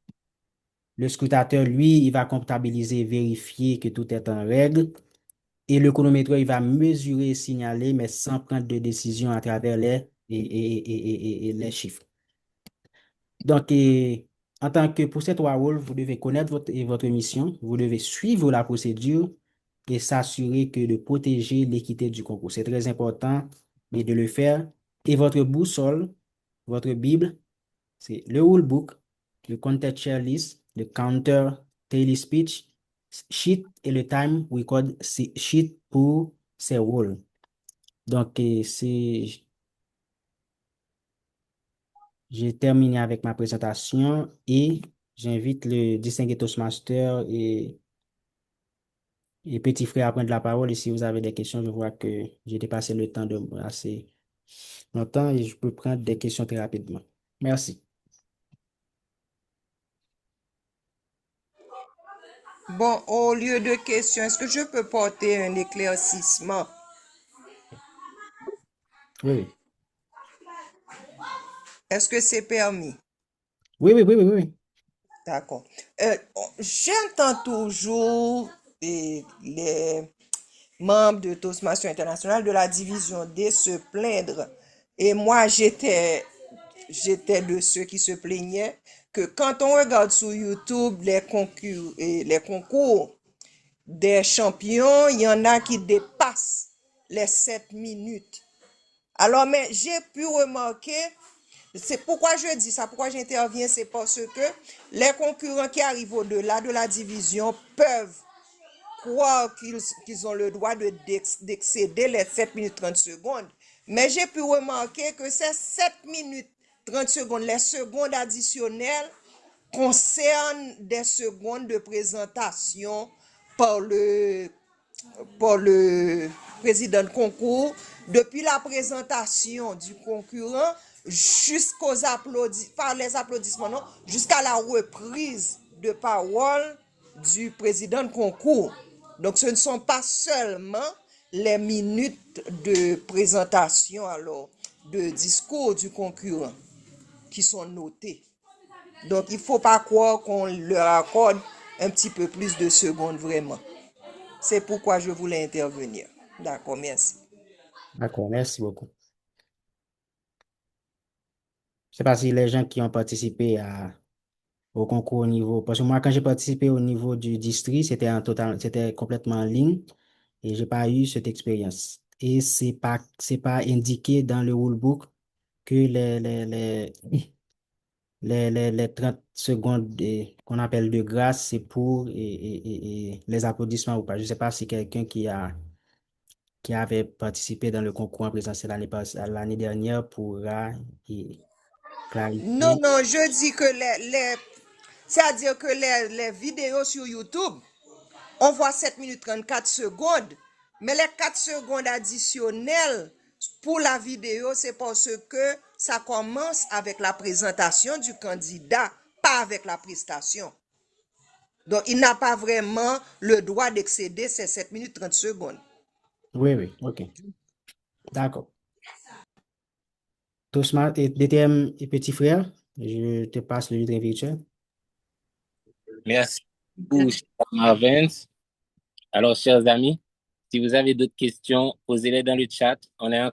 le scrutateur, lui, il va comptabiliser, vérifier que tout est en règle. Et le chronomètre, il va mesurer et signaler, mais sans prendre de décision à travers les chiffres. Donc, en tant que pour ces 3 rôles, vous devez connaître votre mission, vous devez suivre la procédure et s'assurer de protéger l'équité du concours. C'est très important de le faire. Et votre boussole, votre Bible, C'est le rulebook, le contextual list, le counter daily speech sheet et le time record sheet pour ces rôles. Donc, j'ai terminé avec ma présentation et j'invite le distingué Toastmaster et petit frère à prendre la parole. Et si vous avez des questions, je vois que j'ai dépassé le temps de assez longtemps et je peux prendre des questions très rapidement. Merci. Bon, au lieu de questions, est-ce que je peux porter un éclaircissement? Oui. Est-ce que c'est permis? Oui. D'accord. J'entends toujours les membres de Toastmasters International de la division D se plaindre. Et moi, j'étais de ceux qui se plaignaient que quand on regarde sur YouTube les concours des champions, il y en a qui dépassent les 7 minutes. Alors, mais j'ai pu remarquer, c'est pourquoi je dis ça, pourquoi j'interviens, c'est parce que les concurrents qui arrivent au-delà de la division peuvent croire qu'ils ont le droit d'excéder les 7 minutes 30 secondes. Mais j'ai pu remarquer que ces 7 minutes 30 secondes, les secondes additionnelles, concernent des secondes de présentation par le président de concours, depuis la présentation du concurrent par les applaudissements, non, jusqu'à la reprise de parole du président de concours. Donc, ce ne sont pas seulement les minutes de présentation, alors, de discours du concurrent qui sont notées. Donc, il ne faut pas croire qu'on leur accorde un petit peu plus de secondes vraiment. C'est pourquoi je voulais intervenir. D'accord, merci. D'accord, merci beaucoup. Je ne sais pas si les gens qui ont participé au concours au niveau, parce que moi, quand j'ai participé au niveau du district, c'était complètement en ligne et j'ai pas eu cette expérience. Et c'est pas indiqué dans le rulebook que les 30 secondes qu'on appelle de grâce, c'est pour les applaudissements ou pas. Je sais pas si quelqu'un qui avait participé dans le concours en présentiel l'année dernière pourra clarifier. Non, je dis que c'est-à-dire que les vidéos sur YouTube, on voit 7 minutes 34 secondes, mais les 4 secondes additionnelles pour la vidéo, c'est parce que ça commence avec la présentation du candidat, pas avec la prestation. Donc, il n'a pas vraiment le droit d'excéder ces 7 minutes 30 secondes. Oui, ok. D'accord. Toastmaster et DTM et petit frère, je te passe le livre virtuel. Merci beaucoup, cher Marvin. Alors, chers amis, si vous avez d'autres questions, posez-les dans le chat. On est en